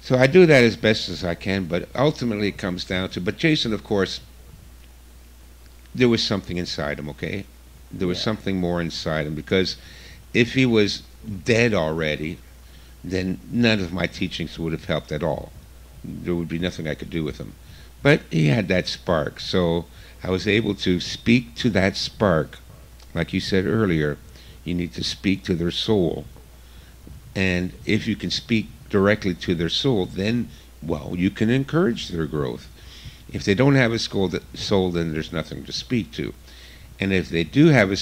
So I do that as best as I can, but ultimately it comes down to, but Jason, of course, there was something inside him, okay? There was something more inside him, because if he was dead already, then none of my teachings would have helped at all. There would be nothing I could do with him. But he had that spark, so I was able to speak to that spark. Like you said earlier, you need to speak to their soul. And if you can speak directly to their soul, then, well, you can encourage their growth. If they don't have a soul, then there's nothing to speak to. And if they do have a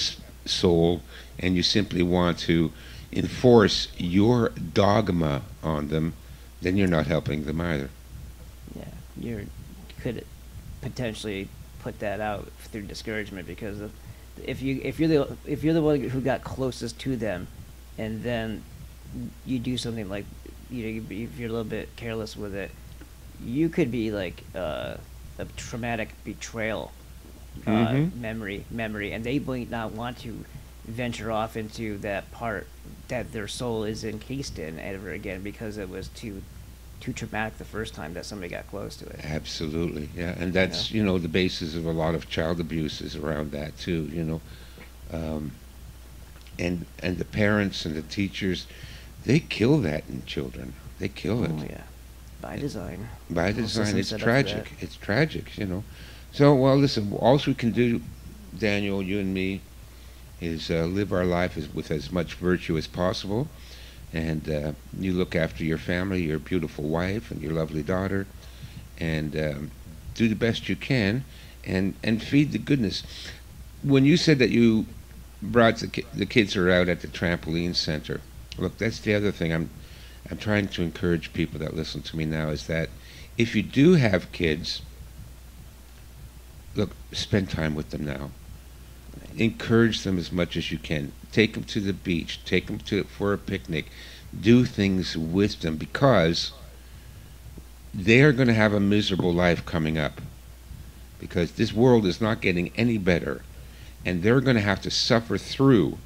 soul and you simply want to enforce your dogma on them, then you're not helping them either. Yeah, you could potentially put that out through discouragement, because if you're the one who got closest to them, and then you do something like, you know, if you're a little bit careless with it, you could be like a traumatic betrayal memory, and they might not want to venture off into that part that their soul is encased in ever again, because it was too traumatic the first time that somebody got close to it. Absolutely, yeah, and that's, you know, the basis of a lot of child abuse is around that too, you know. And the parents and the teachers, they kill that in children. They kill it. Oh yeah, by design. By design, it's tragic. It's tragic, you know. So, well, listen, all we can do, Daniel, you and me, is live our life with as much virtue as possible, and you look after your family, your beautiful wife and your lovely daughter, and do the best you can, and feed the goodness. When you said that you brought the kids are out at the trampoline center, look, that's the other thing I'm trying to encourage people that listen to me now, is that if you do have kids, look, spend time with them now. Encourage them as much as you can. Take them to the beach. Take them for a picnic. Do things with them, because they are going to have a miserable life coming up, because this world is not getting any better, and they're going to have to suffer through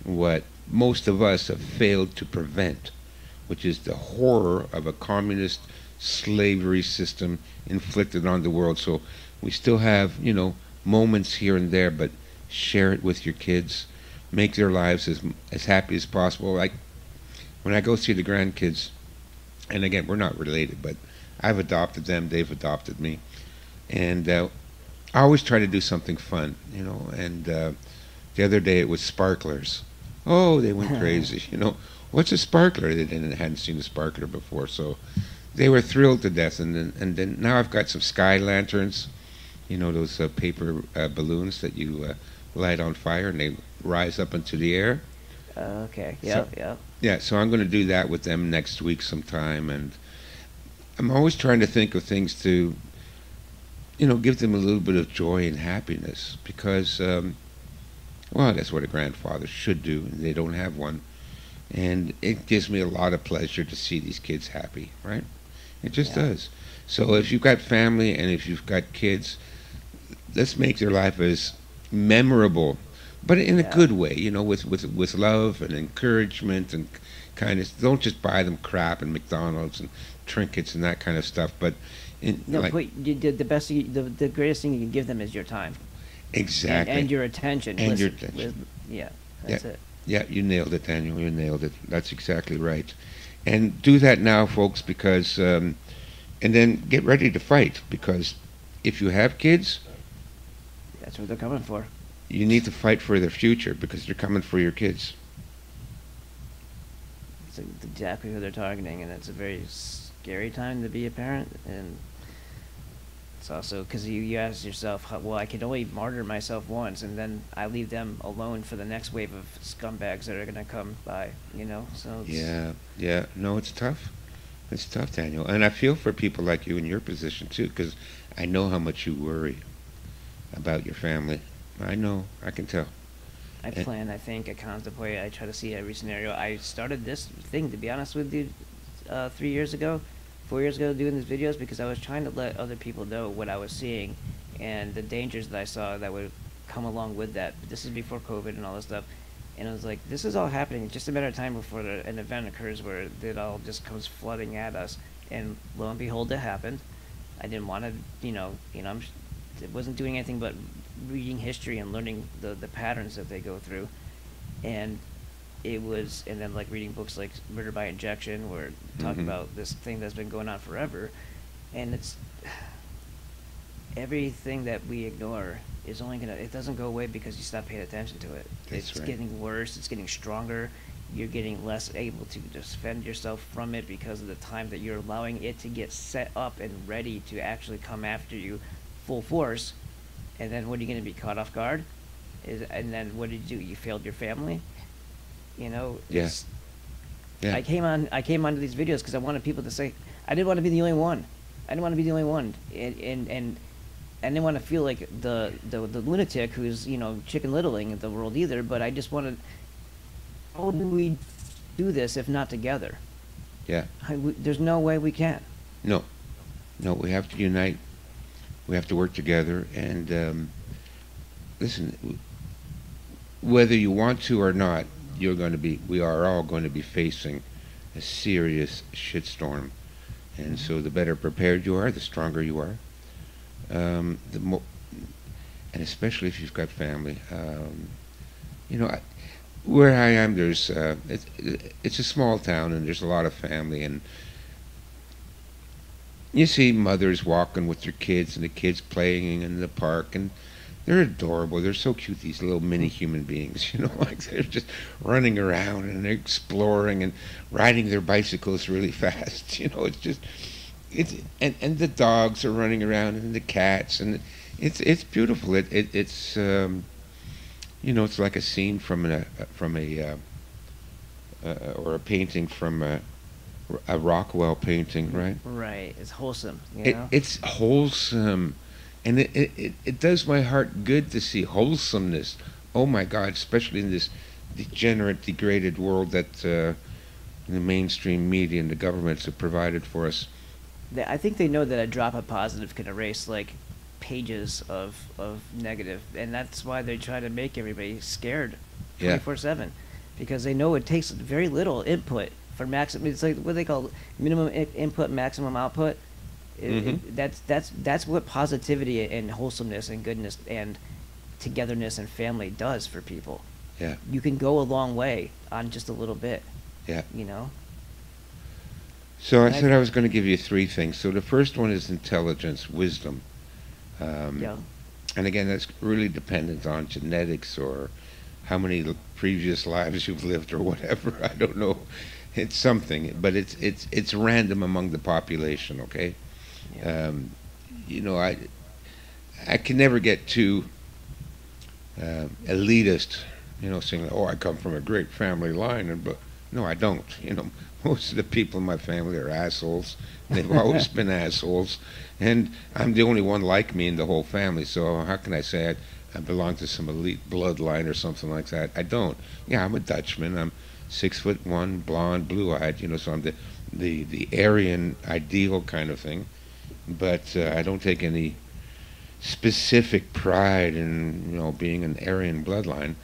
what most of us have failed to prevent, which is the horror of a communist slavery system inflicted on the world. So we still have, you know, moments here and there, but share it with your kids. Make their lives as happy as possible. Like when I go see the grandkids, and again, we're not related, but I've adopted them, they've adopted me, and I always try to do something fun, you know. And the other day it was sparklers. Oh, they went crazy, you know. What's a sparkler? They hadn't seen a sparkler before, so they were thrilled to death. And then now I've got some sky lanterns, you know, those paper balloons that you light on fire and they rise up into the air. Okay. Yeah. Yeah. So I'm going to do that with them next week sometime, and I'm always trying to think of things to, you know, give them a little bit of joy and happiness, because, well, that's what a grandfather should do, and they don't have one. And it gives me a lot of pleasure to see these kids happy, right? It just does. So if you've got family and if you've got kids, let's make their life as memorable, but in a good way, you know, with love and encouragement and kindness. Don't just buy them crap and McDonald's and trinkets and that kind of stuff, but the greatest thing you can give them is your time. Exactly. And your attention. And your Listen, attention. yeah, that's Yeah. it. Yeah, you nailed it, Daniel. You nailed it. That's exactly right. And do that now, folks, because, and then get ready to fight, because if you have kids, That's what they're coming for. you need to fight for their future, because they're coming for your kids. It's exactly who they're targeting, and it's a very scary time to be a parent. And it's also because you ask yourself, well, I can only martyr myself once, and then I leave them alone for the next wave of scumbags that are going to come by, So Yeah, yeah. No, it's tough. It's tough, Daniel. And I feel for people like you in your position, too, because I know how much you worry about your family. I know. I can tell. I plan, I think, I contemplate, I try to see every scenario. I started this thing, to be honest with you, 4 years ago, doing these videos because I was trying to let other people know what I was seeing and the dangers that I saw that would come along with that. But this is before COVID and all this stuff. And I was like, this is all happening just a matter of time before an event occurs where it all just comes flooding at us. And lo and behold, it happened. I didn't want to, it wasn't doing anything but reading history and learning the patterns that they go through. And then like reading books like Murder by Injection, where it talk about this thing that's been going on forever. And it's everything that we ignore is only it doesn't go away because you stop paying attention to it. It's right. Getting worse, it's getting stronger, you're getting less able to defend yourself from it because of the time that you're allowing it to get set up and ready to actually come after you full force. And then what are you going to be caught off guard? And then what did you do? You failed your family? Yes. Yeah. I came onto these videos because I wanted people to say, I didn't want to be the only one. And I didn't want to feel like the lunatic who's, chicken littling the world either, but I just wanted, how do we do this if not together? Yeah. There's no way we can. No, we have to unite. We have to work together. And listen, whether you want to or not, we are all going to be facing a serious shitstorm. And so the better prepared you are, the stronger you are. And especially if you've got family. Where I am, there's it's a small town, and there's a lot of family, and you see mothers walking with their kids, and the kids playing in the park, and they're adorable. They're so cute, these little mini human beings, like they're just running around and they're exploring and riding their bicycles really fast. And the dogs are running around, and the cats, and it's beautiful. It's it's like a scene from a or a painting from a Rockwell painting, right? Right. It's wholesome. It's wholesome, and it does my heart good to see wholesomeness. Oh my God! Especially in this degenerate, degraded world that the mainstream media and the governments have provided for us. I think they know that a drop of positive can erase like pages of negative, and that's why they try to make everybody scared 24/7, because they know it takes very little input for maximum. It's like what they call minimum input, maximum output. That's what positivity and wholesomeness and goodness and togetherness and family does for people. Yeah, you can go a long way on just a little bit. Yeah, So I said I was going to give you 3 things. So the first one is intelligence, wisdom. And again, that's really dependent on genetics or how many previous lives you've lived or whatever. I don't know. It's something, but it's random among the population. Okay. Yeah. I can never get too elitist. Saying, "Oh, I come from a great family line," but no, I don't. Most of the people in my family are assholes. They've always been assholes. And I'm the only one like me in the whole family. So how can I say I belong to some elite bloodline or something like that? I don't. Yeah, I'm a Dutchman. I'm 6'1", blonde, blue-eyed. So I'm the Aryan ideal kind of thing. But I don't take any specific pride in being an Aryan bloodline.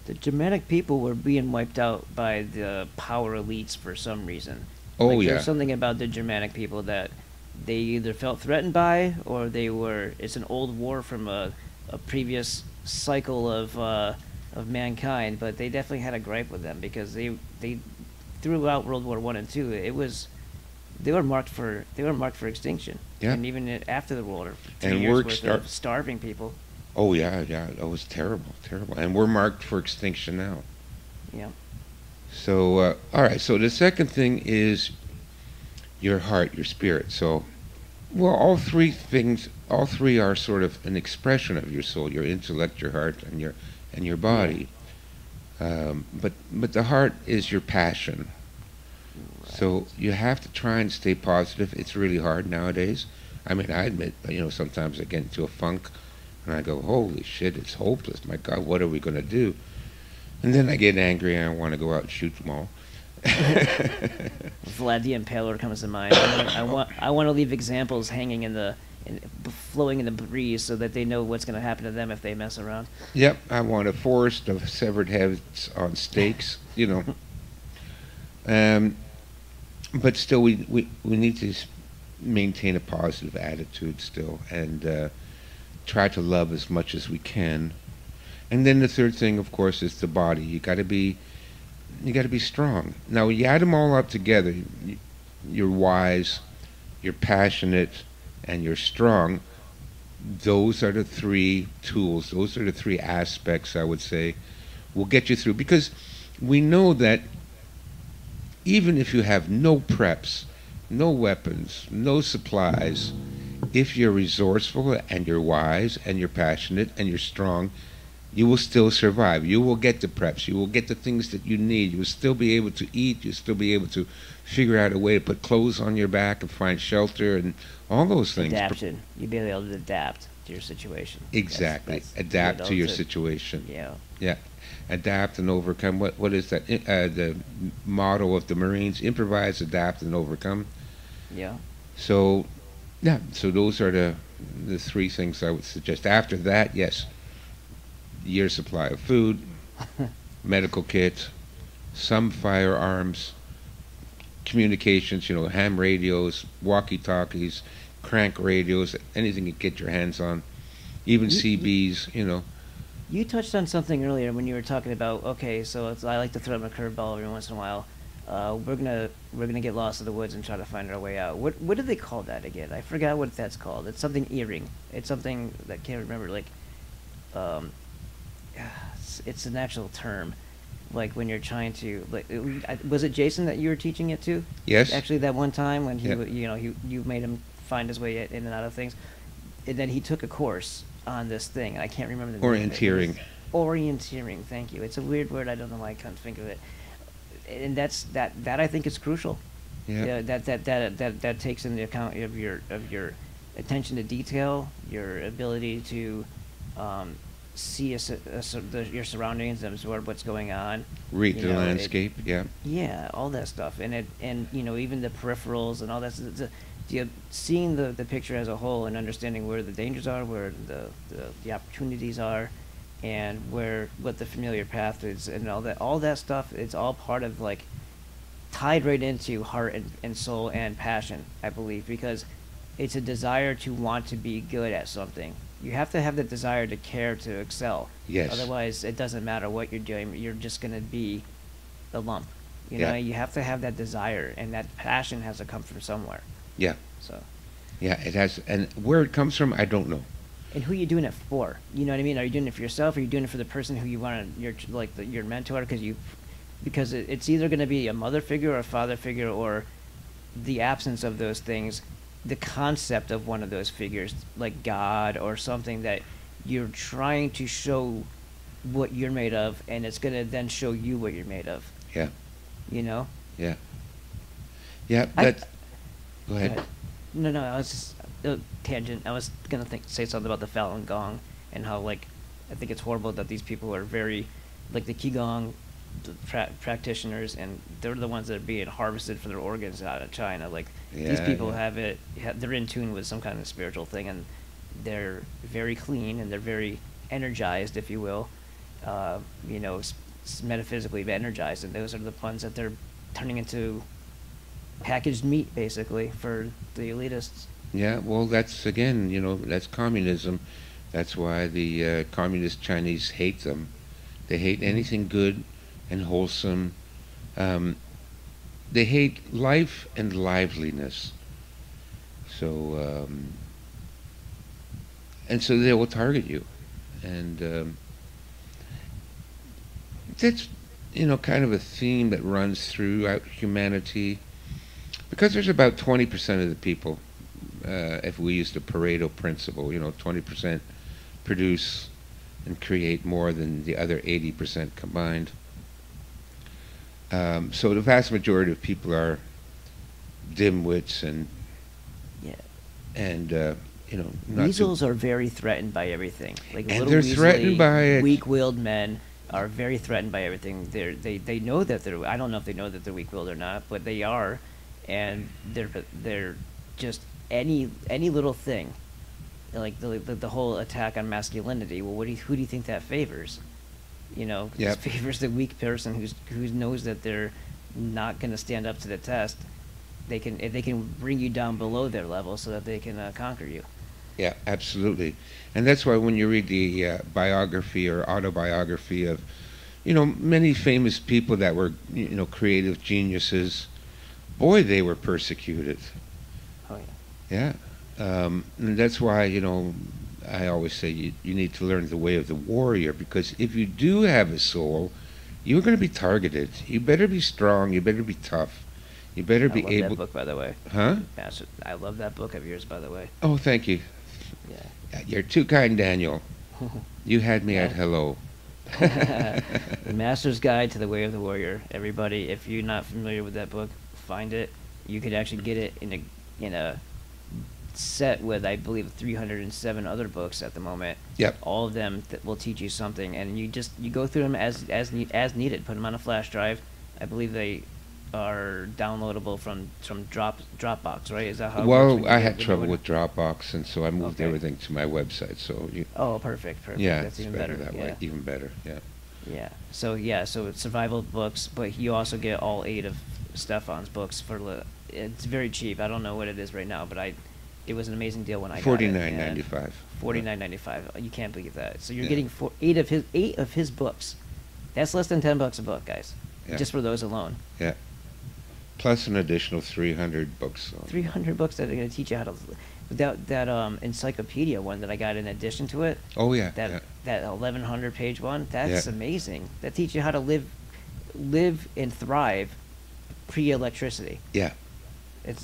The Germanic people were being wiped out by the power elites for some reason. Oh, yeah. There's something about the Germanic people that they either felt threatened by, or it's an old war from a a previous cycle of mankind, but they definitely had a gripe with them because they throughout World War I and II, they were marked for extinction. Yeah. And even after the war, 3 And years we're worth of starving people. Oh yeah, yeah, that was terrible, terrible. And we're marked for extinction now. Yeah. So, all right. So the second thing is your heart, your spirit. So, well, all three are sort of an expression of your soul, your intellect, your heart, and your body. But the heart is your passion. Right. So you have to try and stay positive. It's really hard nowadays. I mean, I admit, sometimes I get into a funk, and I go, "Holy shit, it's hopeless! My God, what are we going to do?" And then I get angry, and I want to go out and shoot them all. Vlad the Impaler comes to mind. I want to leave examples hanging flowing in the breeze so that they know what's going to happen to them if they mess around. Yep, I want a forest of severed heads on stakes, But still, we need to maintain a positive attitude still, and try to love as much as we can. And then the third thing, of course, is the body. You got to be strong. Now, you add them all up together. You're wise, you're passionate, and you're strong. Those are the three tools. Those are the three aspects, I would say, will get you through. Because we know that even if you have no preps, no weapons, no supplies, if you're resourceful and you're wise and you're passionate and you're strong, you will still survive. You will get the preps. You will get the things that you need. You will still be able to eat. You'll still be able to figure out a way to put clothes on your back and find shelter and all those things. Adaptation. You'll be able to adapt to your situation. Exactly. That's adapt to your situation. Yeah. Yeah. Adapt and overcome. What is that? The motto of the Marines: improvise, adapt, and overcome. Yeah. So, yeah. So those are the three things I would suggest. After that, yes, year supply of food, medical kit, some firearms, communications, ham radios, walkie-talkies, crank radios, anything you get your hands on, even CBs, You touched on something earlier when you were talking about, okay, so I like to throw them a curveball every once in a while. We're gonna get lost in the woods and try to find our way out. What do they call that again? I forgot what that's called. It's something earring. It's something that I can't remember. Like, it's an actual term. Like when you're trying to, was it Jason that you were teaching it to? Yes. Actually, that one time when Yeah. you made him find his way in and out of things, and then he took a course on this thing. I can't remember the name. Orienteering. Orienteering. Thank you. It's a weird word. I don't know why I can't think of it. And that I think is crucial. Yeah. That takes into account of your attention to detail, your ability to see your surroundings and absorb what's going on. Read the landscape. Yeah. Yeah, all that stuff, and even the peripherals and all that. Seeing the picture as a whole and understanding where the dangers are, where the opportunities are, and what the familiar path is, and all that stuff. It's all part of tied right into heart and soul and passion, I believe, because it's a desire to want to be good at something. You have to have the desire to care to excel. Yes. Otherwise, it doesn't matter what you're doing. You're just going to be the lump. Yeah. You have to have that desire, and that passion has to come from somewhere. Yeah. So. Yeah, it has, and where it comes from, I don't know. And who are you doing it for? You know what I mean? Are you doing it for yourself? Or are you doing it for the person who you want to, your mentor? Because it's either going to be a mother figure or a father figure, or the absence of those things, the concept of one of those figures, like God or something that you're trying to show what you're made of, and it's going to then show you what you're made of. Yeah. Yeah. Yeah. Go ahead. No, I was just tangent. I was gonna say something about the Falun Gong and how I think it's horrible that these people are very the Qigong practitioners, and they're the ones that are being harvested for their organs out of China. These people they're in tune with some kind of spiritual thing, and they're very clean and they're very energized, if you will, metaphysically energized, and those are the ones that they're turning into packaged meat, basically, for the elitists. Yeah, well, that's, again, that's communism. That's why the communist Chinese hate them. They hate anything good and wholesome. Um, they hate life and liveliness. So, and so they will target you. And that's, kind of a theme that runs throughout humanity. Because there's about 20% of the people, if we use the Pareto principle, 20% produce and create more than the other 80% combined. So the vast majority of people are dimwits and Yeah. not Weasels are very threatened by everything. Like And little they're weaselly, threatened by it. weak-willed men are very threatened by everything. They know that they're. I don't know if they know that they're weak-willed or not, but they are, and they're just any little thing, like the whole attack on masculinity. Well, who do you think that favors? It Yep. favors the weak person who knows that they're not going to stand up to the test. They can bring you down below their level so that they can conquer you. Yeah, absolutely. And that's why when you read the biography or autobiography of, many famous people that were, creative geniuses, boy, they were persecuted. Oh yeah. Yeah. And that's why, I always say you need to learn the way of the warrior, because if you do have a soul, you're going to be targeted. You better be strong. You better be tough. You better be I love able. that book, by the way. Huh? I love that book of yours, by the way. Oh, thank you. Yeah. You're too kind, Daniel. You had me at hello. The Master's Guide to the Way of the Warrior. Everybody, if you're not familiar with that book, find it. You could actually get it in a set with, I believe, 307 other books at the moment. Yep. All of them that will teach you something, and you go through them as needed. Put them on a flash drive. I believe they are downloadable from Dropbox, right? Is that how? Well, I had trouble with Dropbox, and so I moved Okay. everything to my website. So Oh, perfect. yeah, That's it's even better better. that way. Even better. Yeah. Yeah. So it's survival books, but you also get all 8 of Stefan's books for it's very cheap. I don't know what it is right now, but it was an amazing deal when I got it. $49.95. $49.95. You can't believe that. So you're Yeah. getting 8 of his books. That's less than $10 a book, guys. Yeah. Just for those alone. Yeah. Plus an additional 300 books. 300 books that are going to teach you how to. That encyclopedia one that I got in addition to it. Oh yeah. That 1100 page one. That's Yeah. amazing. That teaches you how to live and thrive pre-electricity. Yeah.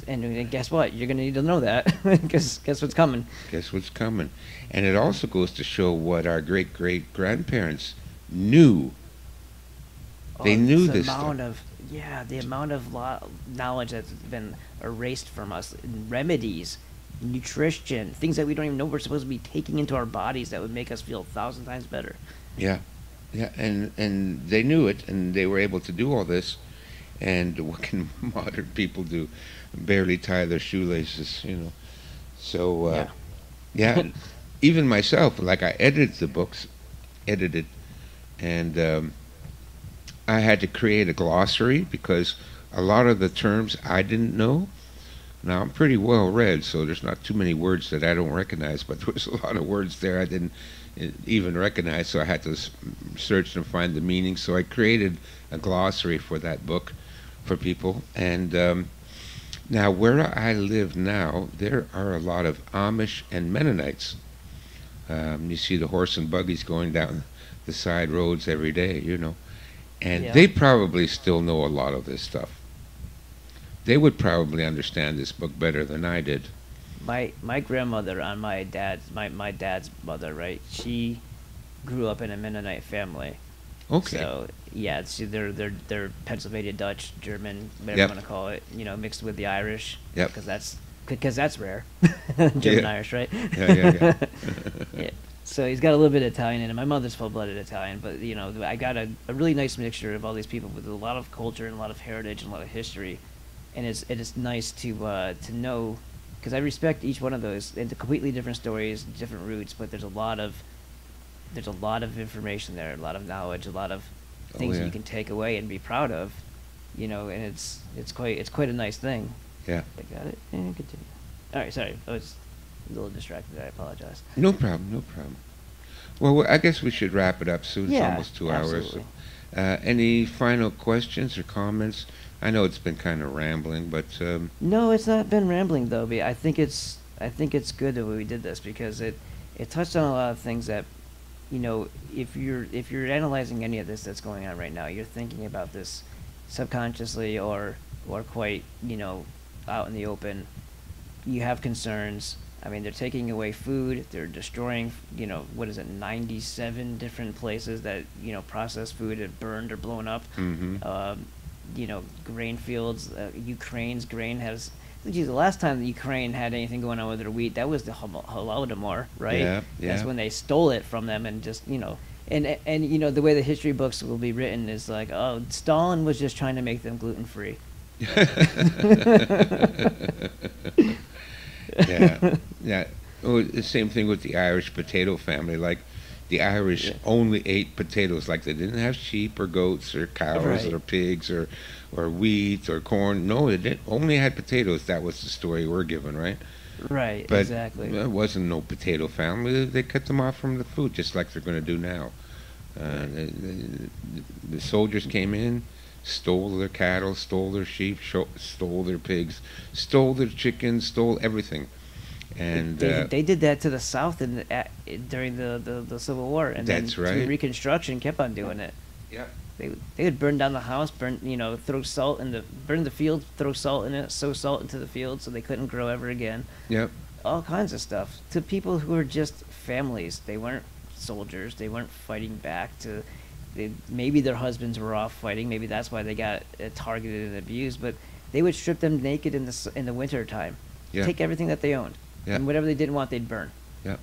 And guess what? You're going to need to know that because guess what's coming. Guess what's coming? And it also goes to show what our great grandparents knew. They knew this stuff. The amount of knowledge that's been erased from us. Remedies, nutrition, things that we don't even know we're supposed to be taking into our bodies that would make us feel 1,000 times better. Yeah. Yeah, and they knew it, and they were able to do all this. And what can modern people do? Barely tie their shoelaces, So, yeah, even myself, like I edited the books, and I had to create a glossary because a lot of the terms I didn't know. Now, I'm pretty well read, so there's not too many words that I don't recognize, but there was a lot of words there I didn't even recognize, so I had to search and find the meaning. So I created a glossary for that book for people. And now, where I live now, there are a lot of Amish and Mennonites. You see the horse and buggies going down the side roads every day, And Yeah. they probably still know a lot of this stuff. They would probably understand this book better than I did. My grandmother on my dad's mother, right? She grew up in a Mennonite family. Okay. So yeah, they're Pennsylvania Dutch, German, whatever Yep. you want to call it. Mixed with the Irish. Yep. Because that's rare. German Yeah. Irish, right? Yeah. Yeah. So he's got a little bit of Italian in him. My mother's full-blooded Italian, but I got a really nice mixture of all these people with a lot of culture and a lot of heritage and a lot of history, and it is nice to know, because I respect each one of those into completely different stories, different roots, but there's a lot of information there, a lot of knowledge, a lot of things that yeah. you can take away and be proud of, and it's quite a nice thing. Yeah. I got it and continue. All right, sorry. a little distracted. I apologize. No problem, no problem. Well, I guess we should wrap it up soon. It's Yeah, almost 2 hours. absolutely. Any final questions or comments? I know it's been kind of rambling, but No, it's not been rambling though. I think it's good that we did this because it touched on a lot of things that, you know, if you're analyzing any of this that's going on right now, you're thinking about this subconsciously or quite, you know, out in the open. You have concerns. I mean, they're taking away food. They're destroying, you know, what is it, 97 different places that, you know, processed food had burned or blown up. You know, grain fields. Ukraine's grain has. Geez, the last time the Ukraine had anything going on with their wheat, that was the Holodomor, right? Yeah, yeah. That's when they stole it from them and just, you know, and you know, the way the history books will be written is like, oh, Stalin was just trying to make them gluten-free. Yeah, yeah. Oh, the same thing with the Irish potato family. Like, the Irish only ate potatoes. Like, they didn't have sheep or goats or cows Right. or pigs or wheat or corn. No, they didn't. Only had potatoes. That was the story we're given, right? Right, But exactly. there wasn't no potato family. They cut them off from the food, just like they're going to do now. The soldiers came in, stole their cattle, stole their sheep, stole their pigs, stole their chickens, stole everything. And They did that to the South during the Civil War, and That's then right. through Reconstruction kept on doing it. yeah, They would burn down the house, throw salt burn the field, throw salt in it, sow salt into the field so they couldn't grow ever again. yep, All kinds of stuff to people who were just families. They weren't soldiers. They weren't fighting back. Maybe their husbands were off fighting. Maybe that's why they got targeted and abused. But they would strip them naked in the winter time, yeah, take everything that they owned, yeah, and whatever they didn't want, they'd burn. yeah.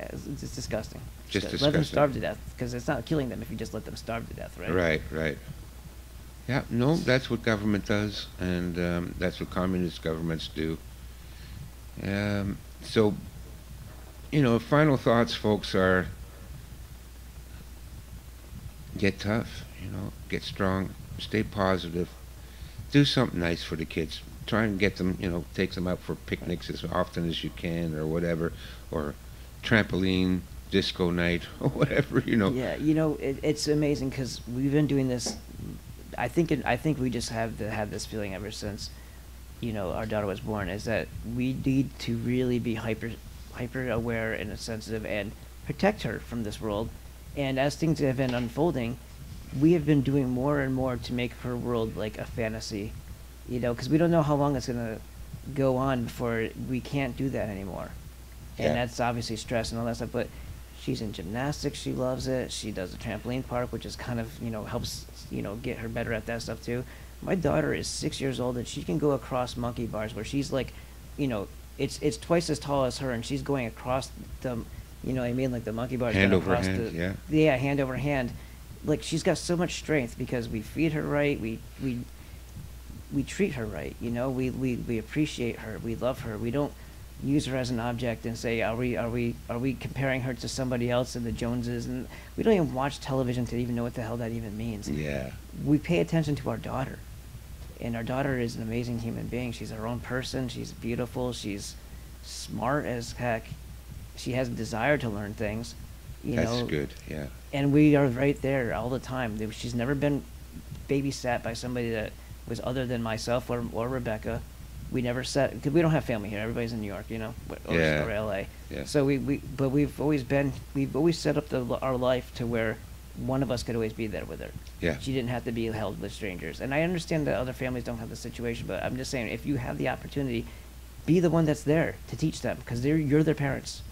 It's disgusting. Just Let them disgusting. starve to death, because it's not killing them if you just let them starve to death, right? Right, right. Yeah, no, that's what government does, and that's what communist governments do. So, you know, final thoughts, folks, are get tough, you know, get strong, stay positive, do something nice for the kids. Try and get them, you know, take them out for picnics as often as you can, or whatever, or trampoline, disco night, or whatever, you know. Yeah, you know, it's amazing because we've been doing this. I think we just have had this feeling ever since, you know, our daughter was born, is that we need to really be hyper aware and sensitive and protect her from this world. And as things have been unfolding, we have been doing more and more to make her world like a fantasy, you know, because we don't know how long it's gonna go on before we can't do that anymore. And Yeah. that's obviously stress and all that stuff, but she's in gymnastics, she loves it. She does a trampoline park, which is kind of, you know, helps, you know, get her better at that stuff too. My daughter is 6 years old and she can go across monkey bars where she's like, you know, it's twice as tall as her and she's going across the, you know what I mean, like the monkey bars Hand going over across hand, the, yeah. hand over hand. Like, she's got so much strength because we feed her right, we treat her right, you know, we appreciate her, we love her. We don't use her as an object and say, are we comparing her to somebody else and the Joneses? And we don't even watch television to even know what the hell that even means. Yeah. We pay attention to our daughter, and our daughter is an amazing human being. She's her own person. She's beautiful. She's smart as heck. She has a desire to learn things, you know. That's good, yeah. And we are right there all the time. She's never been babysat by somebody that was other than myself or Rebecca. We never sat, because we don't have family here. Everybody's in New York, you know, or LA. Yeah. So but we've always set up our life to where one of us could always be there with her. Yeah. She didn't have to be held with strangers. And I understand that other families don't have the situation, but I'm just saying, if you have the opportunity, be the one that's there to teach them, because you're their parents,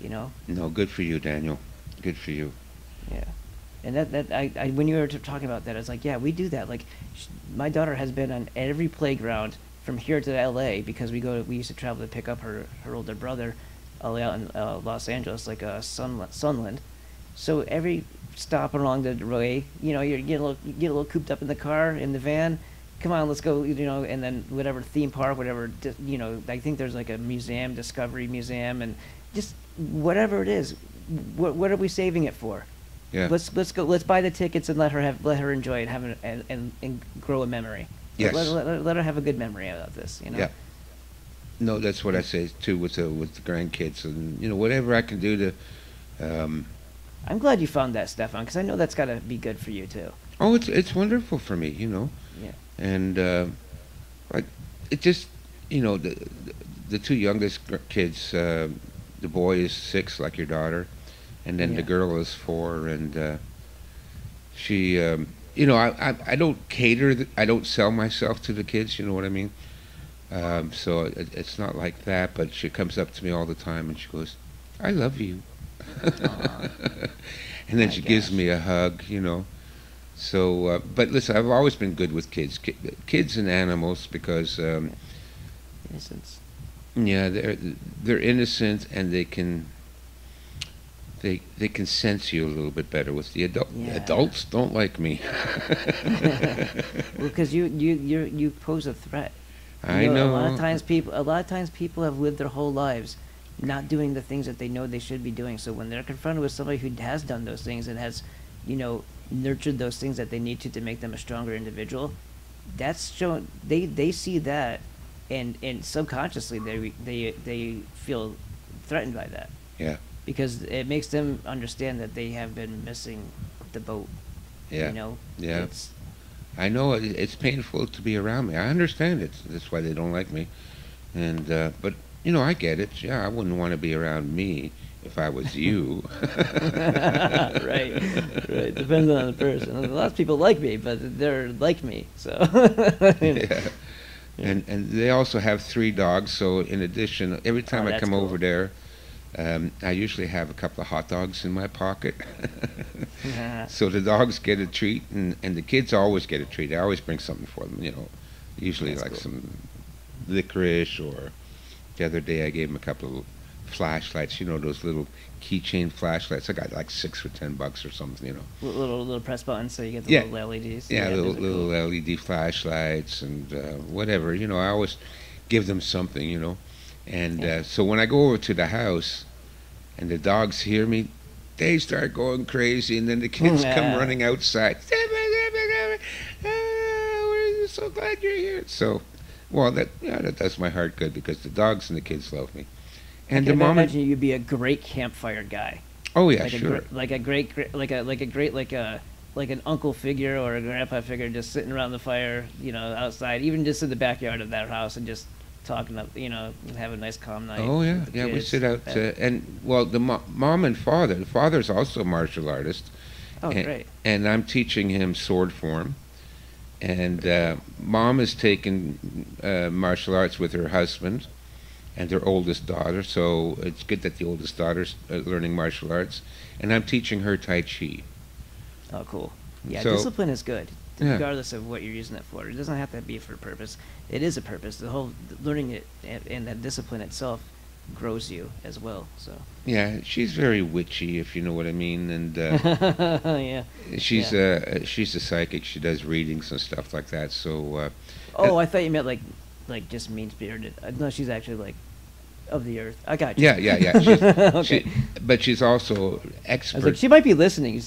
you know. No, good for you, Daniel. Good for you. Yeah. And I when you were talking about that, I was like, yeah, we do that. Like, my daughter has been on every playground from here to LA, because we used to travel to pick up her older brother out in Los Angeles, like Sunland. So every stop along the way, you know, you get a little cooped up in the car, in the van. Come on, let's go, you know, and then whatever theme park, whatever, you know, I think there's like a museum, Discovery Museum, and just whatever it is. What are we saving it for? Yeah. Let's go. Let's buy the tickets and let her enjoy it, and grow a memory. Yes. Let her have a good memory about this, you know. Yeah. No, that's what I say too with the grandkids, and whatever I can do to. I'm glad you found that, Stefan, because I know that's got to be good for you too. Oh, it's wonderful for me, Yeah. and like it just the two youngest kids. The boy is 6, like your daughter, and then the Yeah. girl is 4, and she. I don't cater. I don't sell myself to the kids. You know what I mean? So it's not like that, but she comes up to me all the time and she goes, "I love you," Aw. and then My she gives gosh. me a hug. So, but listen, I've always been good with kids and animals because, Innocence. yeah, they're innocent and they can sense you a little bit better. With the Yeah. adults, don't like me. Well, because you pose a threat. I A know. lot of times people have lived their whole lives not doing the things that they know they should be doing. So when they're confronted with somebody who has done those things and has, nurtured those things that they need to make them a stronger individual, that's shown. They see that, and subconsciously they feel threatened by that. Yeah. Because it makes them understand that they have been missing the boat. Yeah. Yeah. It's, I know it's painful to be around me. I understand it. That's why they don't like me. And but I get it. Yeah, I wouldn't want to be around me if I was you. right, right. Depends on the person. A lot of people like me, but they're like me. So. Yeah. And they also have 3 dogs. So in addition, every time I that's come cool. over there, I usually have a couple of hot dogs in my pocket. So the dogs get a treat, and the kids always get a treat. I always bring something for them. Usually That's like cool. some licorice, or the other day I gave them a couple of flashlights. Those little keychain flashlights. I got like 6 for $10 or something. Little press buttons, so you get the Yeah. little LEDs. Yeah, those little are cool. LED flashlights and whatever. I always give them something. And Yeah. so when I go over to the house and the dogs hear me, they start going crazy, and then the kids come Yeah. running outside. We're so glad you're here. So, well, that does my heart good because the dogs and the kids love me. I And can the mom imagine you'd be a great campfire guy. oh yeah, like sure. like a great like an uncle figure or a grandpa figure just sitting around the fire, outside, even just in the backyard of that house and just talking up, and have a nice calm night. Oh yeah, with the yeah. We kids. sit out, and well, the mom and father. The father's also a martial artist, Oh, and, great. and I'm teaching him sword form. And mom has taken martial arts with her husband and their oldest daughter. So it's good that the oldest daughter's learning martial arts, and I'm teaching her Tai Chi. Oh, cool. Yeah, So- discipline is good, Yeah. regardless of what you're using it for. It doesn't have to be for a purpose. It is a purpose. The whole learning it and that discipline itself grows you as well. So. Yeah, she's very witchy, if you know what I mean, and Yeah. she's a psychic. She does readings and stuff like that. So Oh, I thought you meant like just mean spirited. No, she's actually like of the earth. I got you. yeah. She's, Okay. but she's also I was expert. like, she might be listening.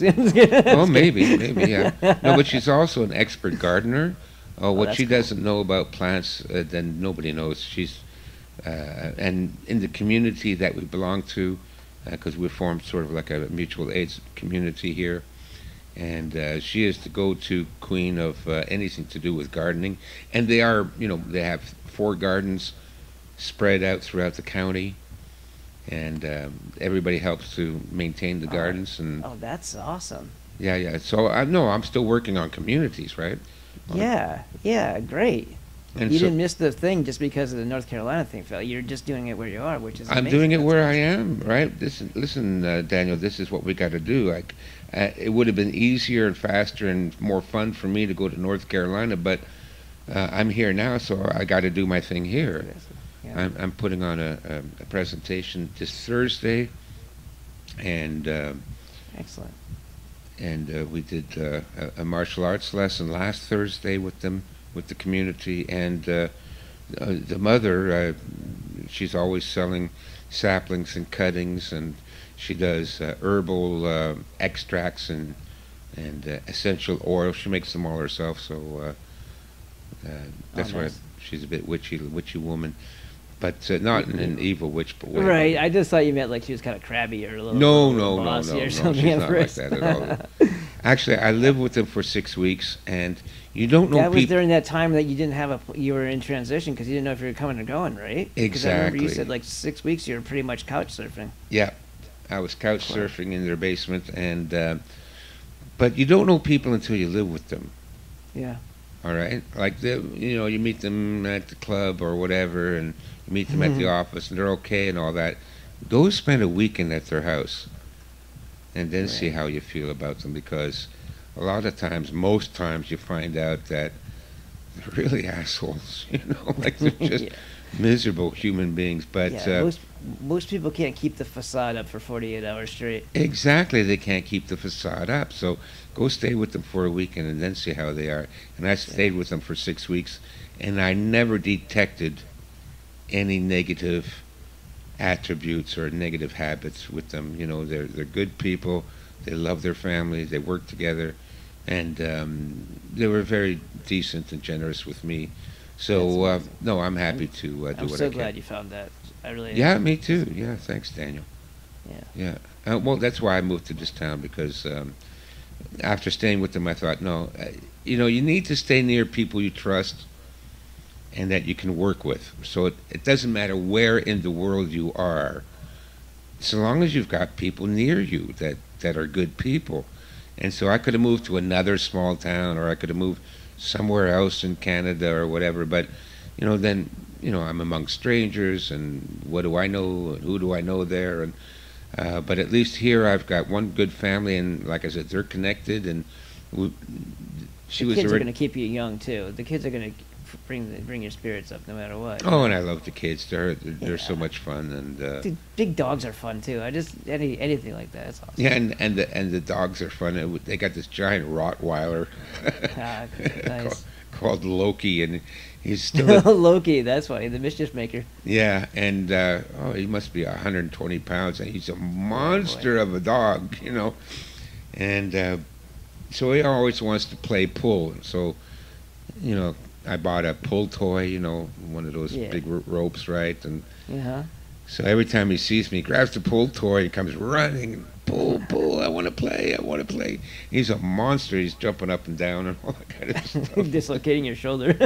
Oh, maybe, yeah. No, but she's also an expert gardener. Oh, what that's she cool. doesn't know about plants, then nobody knows. She's and in the community that we belong to, because we formed sort of like a mutual aid community here, and she is the go-to queen of anything to do with gardening. And they are, they have 4 gardens spread out throughout the county, and everybody helps to maintain the gardens. And Oh, that's awesome. yeah. So I'm still working on communities, right? Yeah, great. And You so didn't miss the thing just because of the North Carolina thing, Phil. You're just doing it where you are, which is I'm amazing. doing it That's where I awesome. am, right? Listen, Daniel. This is what we got to do. It would have been easier and faster and more fun for me to go to North Carolina, but I'm here now, so I got to do my thing here. Yeah. I'm putting on a presentation this Thursday, and Excellent. we did a martial arts lesson last Thursday with them, with the community, and the mother, she's always selling saplings and cuttings, and she does herbal extracts and essential oil. She makes them all herself, so that's why nice. she's a bit witchy woman. but not in an evil witch way. Right. I just thought you meant like she was kind of crabby or a little. No, little no, no, bossy no, or no. something She's at not like first. that at all. Actually, I lived with them for 6 weeks, and you don't know That was people. during that time that you didn't have you were in transition because you didn't know if you were coming or going, right? Because I remember you Exactly. said like 6 weeks you were pretty much couch surfing. Yeah, I was couch surfing in their basement, and but you don't know people until you live with them. Yeah. All right, like you meet them at the club or whatever, and you meet them at the office, and they're okay and all that. Go spend a weekend at their house, and then see Right. how you feel about them, because a lot of times, most times, you find out that they're really assholes. Like they're just Yeah. miserable human beings. But Yeah, most people can't keep the facade up for 48 hours straight. exactly, they can't keep the facade up. So go stay with them for a weekend and then see how they are. And I stayed with them for 6 weeks, and I never detected any negative attributes or negative habits with them. They're good people. They love their families. They work together, and they were very decent and generous with me. So That's amazing. no, I'm happy to do I'm what I so can. glad you found that. I really Yeah, am. me too. Yeah, thanks, Daniel. Yeah. Yeah. Well, that's why I moved to this town, because after staying with them, I thought, no, you need to stay near people you trust and that you can work with. So it doesn't matter where in the world you are, so long as you've got people near you that are good people. And so I could have moved to another small town, or I could have moved somewhere else in Canada or whatever. But then I'm among strangers, and what do I know, and who do I know there? And but at least here I've got one good family, and like I said, they're connected. And we, she The was kids are already. going to keep you young too. The kids are going to bring your spirits up no matter what. Oh, and I love the kids. They're so Yeah. much fun, and Dude, big dogs are fun too. Anything like that. That's awesome. yeah, and the dogs are fun. They got this giant Rottweiler Ah, nice. called Loki, and he's still Loki, that's funny. The mischief maker. yeah, and he must be 120 pounds, and he's a monster of a dog, and so he always wants to play pull. So I bought a pull toy, one of those Yeah. big ropes, right? And Yeah. so every time he sees me, he grabs the pull toy and comes running and pull. I want to play. He's a monster. He's jumping up and down and all that kind of stuff. Dislocating your shoulder.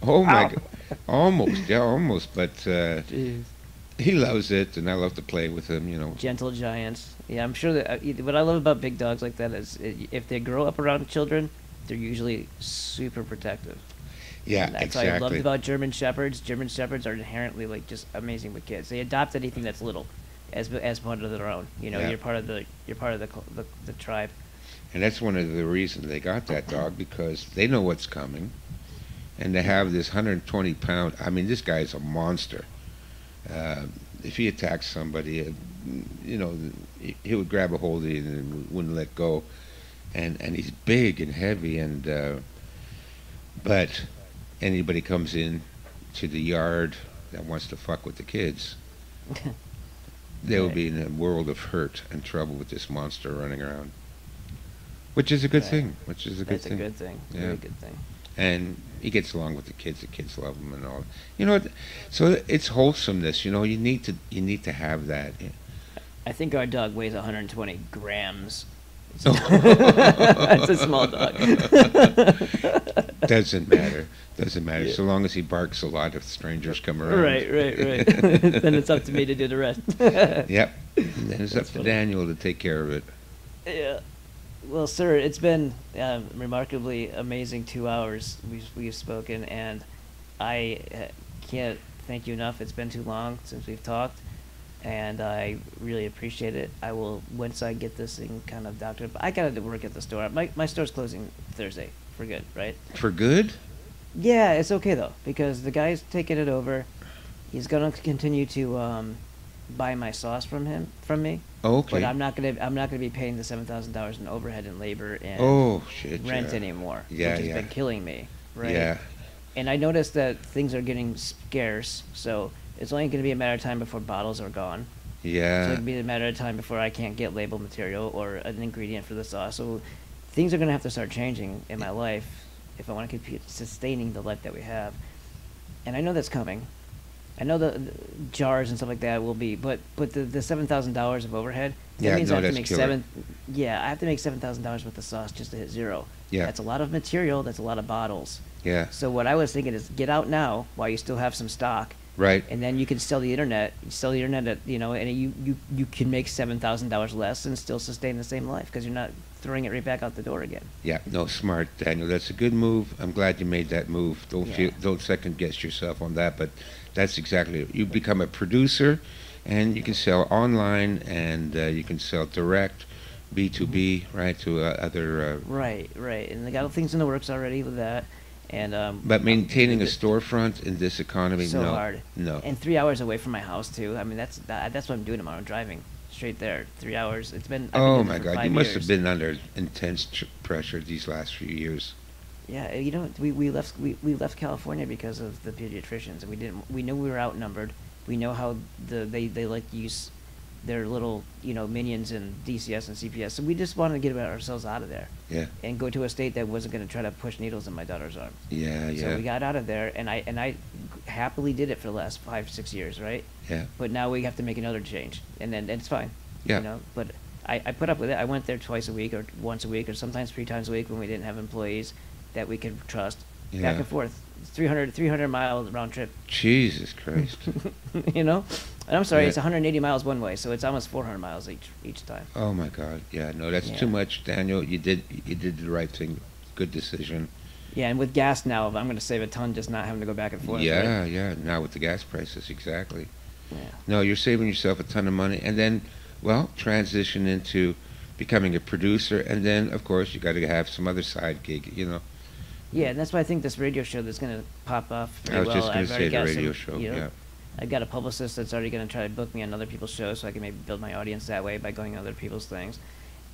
Oh my Ow. God, almost. But Jeez. he loves it, and I love to play with him. Gentle giants. Yeah, I'm sure that what I love about big dogs like that is if they grow up around children, they're usually super protective. Yeah, And that's what I loved exactly. about German Shepherds. German Shepherds are inherently like just amazing with kids. They adopt anything that's little, as part of their own. Yeah. You're part of the tribe. And that's one of the reasons they got that dog, because they know what's coming, and they have this 120-pound. I mean, this guy is a monster. If he attacks somebody, he would grab a hold of you and wouldn't let go. And he's big and heavy, and but anybody comes in to the yard that wants to fuck with the kids, they will Right. be in a world of hurt and trouble with this monster running around. Which is a good Right. thing. Which is a good That's thing. a good thing. Yeah. Very good thing. And he gets along with the kids. The kids love him and all. So it's wholesomeness. You need to have that. I think our dog weighs 120 grams. It's a small dog. Doesn't matter. Yeah. So long as he barks a lot if strangers come around. Right. Then it's up to me to do the rest. Yep. And then it's That's up to funny. Daniel to take care of it. Yeah. Well, sir, it's been remarkably amazing 2 hours we've spoken, and I can't thank you enough. It's been too long since we've talked, and I really appreciate it. I will, once I get this thing kind of doctored, I got to work at the store. My store's closing Thursday for good, right? For good? Yeah, it's okay though, because the guy's taking it over. He's gonna continue to buy my sauce from me. Okay. But I'm not gonna be paying the $7,000 in overhead and labor and Oh shit. rent yeah. anymore, Yeah, which has yeah. been killing me. Right. Yeah. And I noticed that things are getting scarce, so it's only going to be a matter of time before bottles are gone. So Yeah. it'll be a matter of time before I can't get label material or an ingredient for the sauce. So things are going to have to start changing in my life if I want to keep sustaining the life that we have. And I know that's coming. I know the jars and stuff like that will be, but the $7,000 of overhead. That Yeah, means no, I have to that's make killer. Yeah, I have to make $7,000 worth of sauce just to hit zero. Yeah. That's a lot of material. That's a lot of bottles. Yeah. So what I was thinking is get out now while you still have some stock, Right. and then you can sell the internet. Sell the internet at, and you can make $7,000 less and still sustain the same life because you're not throwing it right back out the door again. Yeah. No, smart, Daniel. That's a good move. I'm glad you made that move. Yeah. Don't second guess yourself on that, but that's exactly it. You become a producer, and you can sell online, and you can sell direct, B2B, right, to other. Right, and they got things in the works already with that, and But maintaining a storefront in this economy, so no, hard. no. And 3 hours away from my house too. I mean, that's what I'm doing tomorrow. I'm driving straight there. 3 hours. I've been Oh doing my it for God, 5 you must have years. been under intense pressure these last few years. Yeah, we left California because of the pediatricians, and we knew we were outnumbered. We know how they like to use their little minions in DCS and CPS. So we just wanted to get ourselves out of there Yeah, and go to a state that wasn't going to try to push needles in my daughter's arm. yeah, So yeah, we got out of there, and I happily did it for the last 5-6 years, right? yeah, But now we have to make another change, and then it's fine. yeah. But I put up with it. I went there twice a week, or once a week, or sometimes 3 times a week when we didn't have employees that we could trust. Back Yeah. and forth, 300 miles round trip. Jesus Christ. And I'm sorry, Yeah. it's 180 miles one way, so it's almost 400 miles each time. Oh my God. Yeah, no, that's Yeah. too much, Daniel. You did the right thing. Good decision. Yeah, and with gas now, I'm going to save a ton just not having to go back and forth. Yeah, Right? yeah. Now with the gas prices, exactly. Yeah. No, you're saving yourself a ton of money, and then, well, transition into becoming a producer, and then, of course, you got to have some other side gig. Yeah, and that's why I think this radio show that's going to pop off I pretty was well. just going I've to already say the got radio some, show. Yeah. I've got a publicist that's already going to try to book me on other people's shows, so I can maybe build my audience that way by going on other people's things.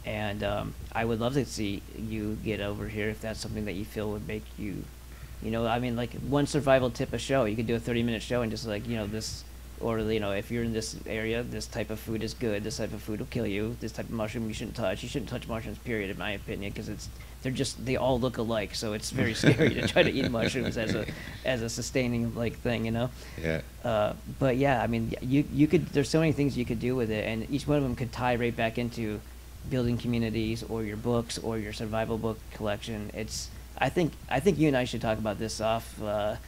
And I would love to see you get over here if that's something that you feel would make you, I mean, like one survival tip a show. You could do a 30-minute show and just like, this, or if you're in this area, this type of food is good. This type of food will kill you. This type of mushroom you shouldn't touch. You shouldn't touch mushrooms, period, in my opinion, because they all look alike. So it's very scary to try to eat mushrooms as a sustaining thing, Yeah. But yeah, I mean, you could. There's so many things you could do with it, and each one of them could tie right back into building communities or your books or your survival book collection. I think you and I should talk about this off, or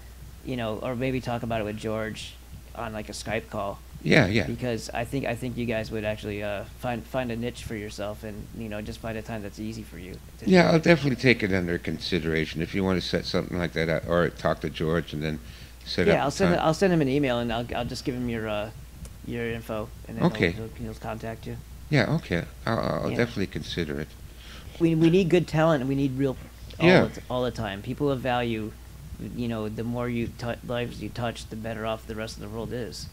maybe talk about it with George on like a Skype call. Yeah, yeah. Because I think you guys would actually find a niche for yourself, and just find a time that's easy for you. Yeah, I'll definitely take it under consideration. If you want to set something like that up, or talk to George and then set up. Yeah, I'll send him an email, and I'll just give him your info, and then Okay. he'll contact you. Yeah, okay. I'll Yeah. definitely consider it. We need good talent, and we need real Yeah. all the time. People of value, the more lives you touch, the better off the rest of the world is.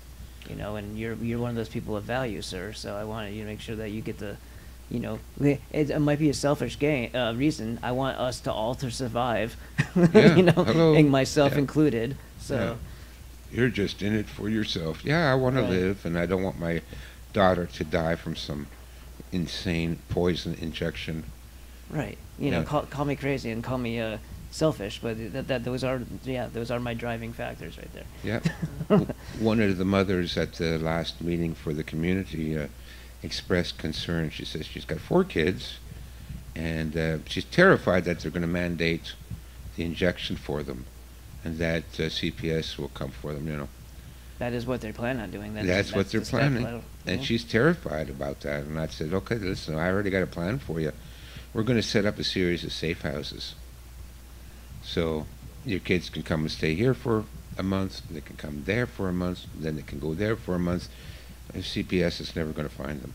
And you're one of those people of value, sir. So I want you to make sure that you get the, it might be a selfish reason. I want us to all to survive, Yeah, hello. and myself Yeah. included. So. Yeah. You're just in it for yourself. Yeah, I want to Right. live, and I don't want my daughter to die from some insane poison injection. Right. Yeah. Call me crazy and call me selfish, but those are my driving factors right there. Yeah. One of the mothers at the last meeting for the community expressed concern. She says she's got 4 kids, and she's terrified that they're going to mandate the injection for them, and that CPS will come for them. That is what they plan on doing. That's what they're the step planning. level. And Yeah. she's terrified about that. And I said, okay, listen, I already got a plan for you. We're going to set up a series of safe houses. So your kids can come and stay here for a month. They can come there for a month. Then they can go there for a month. And CPS is never going to find them.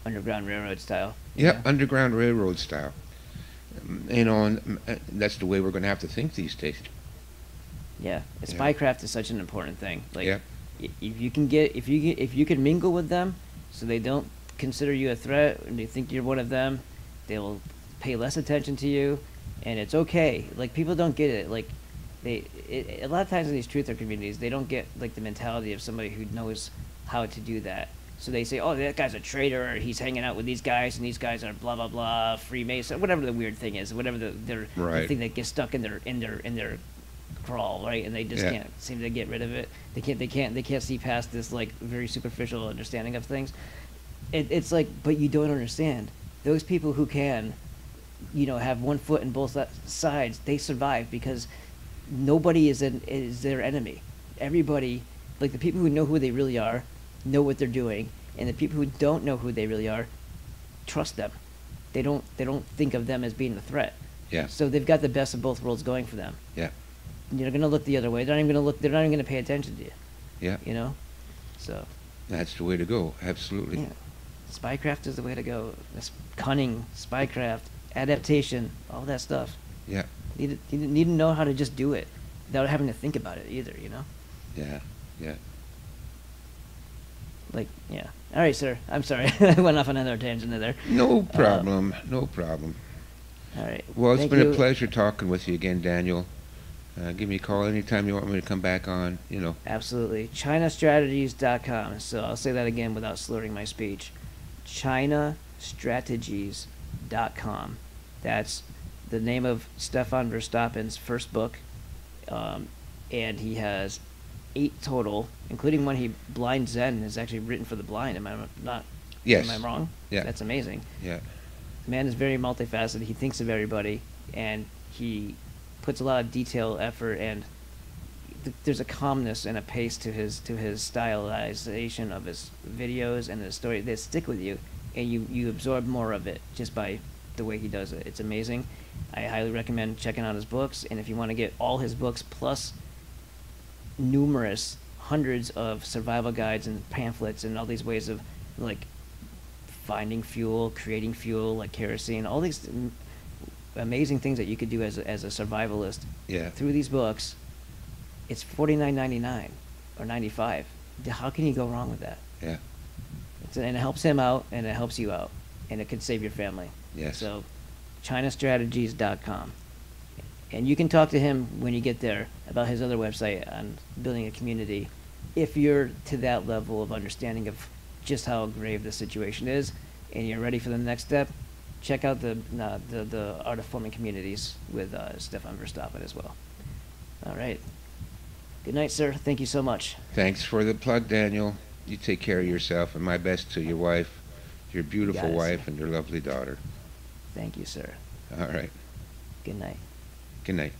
Underground Railroad style. Yeah, Underground Railroad style. And that's the way we're going to have to think these days. Yeah. Yeah. Spycraft is such an important thing. Like, Yeah. if you can mingle with them, so they don't consider you a threat and they think you're one of them, they will pay less attention to you, and it's okay. Like, people don't get it. Like, a lot of times in these truther communities, they don't get like the mentality of somebody who knows how to do that. So they say, oh, that guy's a traitor, or he's hanging out with these guys, and these guys are blah blah blah, Freemason, whatever the weird thing is, whatever the Right. thing that gets stuck in their crawl, right? And they just Yeah. can't seem to get rid of it. They can't see past this like very superficial understanding of things. It's like, but you don't understand. Those people who can, have one foot in both sides, they survive because nobody is their enemy. Everybody, like the people who know who they really are, know what they're doing, and the people who don't know who they really are, trust them. They don't think of them as being a threat. Yeah. So they've got the best of both worlds going for them. Yeah. You're gonna look the other way. They're not even gonna look. They're not even gonna pay attention to you. Yeah. So. That's the way to go. Absolutely. Yeah. Spycraft is the way to go. That's cunning, spycraft, adaptation, all that stuff. Yeah. You need to know how to just do it without having to think about it either. Yeah. Yeah. Like, yeah. All right, sir. I'm sorry. I went off on another tangent there. No problem. No problem. All right. Well, it's Thank been you. a pleasure talking with you again, Daniel. Give me a call anytime you want me to come back on. Absolutely. ChinaStrategies.com. So I'll say that again without slurring my speech. ChinaStrategies.com. That's the name of Stefan Verstappen's first book. And he has 8 total, including one he Blind Zen is actually written for the blind. Am I not? Yes. Am I wrong? Yeah. That's amazing. Yeah. The man is very multifaceted. He thinks of everybody, and he puts a lot of detail, effort, and there's a calmness and a pace to his stylization of his videos and his story that stick with you, and you absorb more of it just by the way he does it. It's amazing. I highly recommend checking out his books, and if you want to get all his books plus numerous hundreds of survival guides and pamphlets and all these ways of like finding fuel, creating fuel like kerosene, all these amazing things that you could do as a survivalist. Yeah. Through these books, it's $49.99 or $95. How can you go wrong with that? Yeah. And it helps him out, and it helps you out, and it could save your family. Yes. So, ChinaStrategies.com. And you can talk to him when you get there about his other website on building a community, if you're to that level of understanding of just how grave the situation is, and you're ready for the next step. Check out the Art of Forming Communities with Stefan Verstappen as well. All right. Good night, sir. Thank you so much. Thanks for the plug, Daniel. You take care of yourself, and my best to your wife, your beautiful Got it, wife, sir. and your lovely daughter. Thank you, sir. All right. Good night. Good night.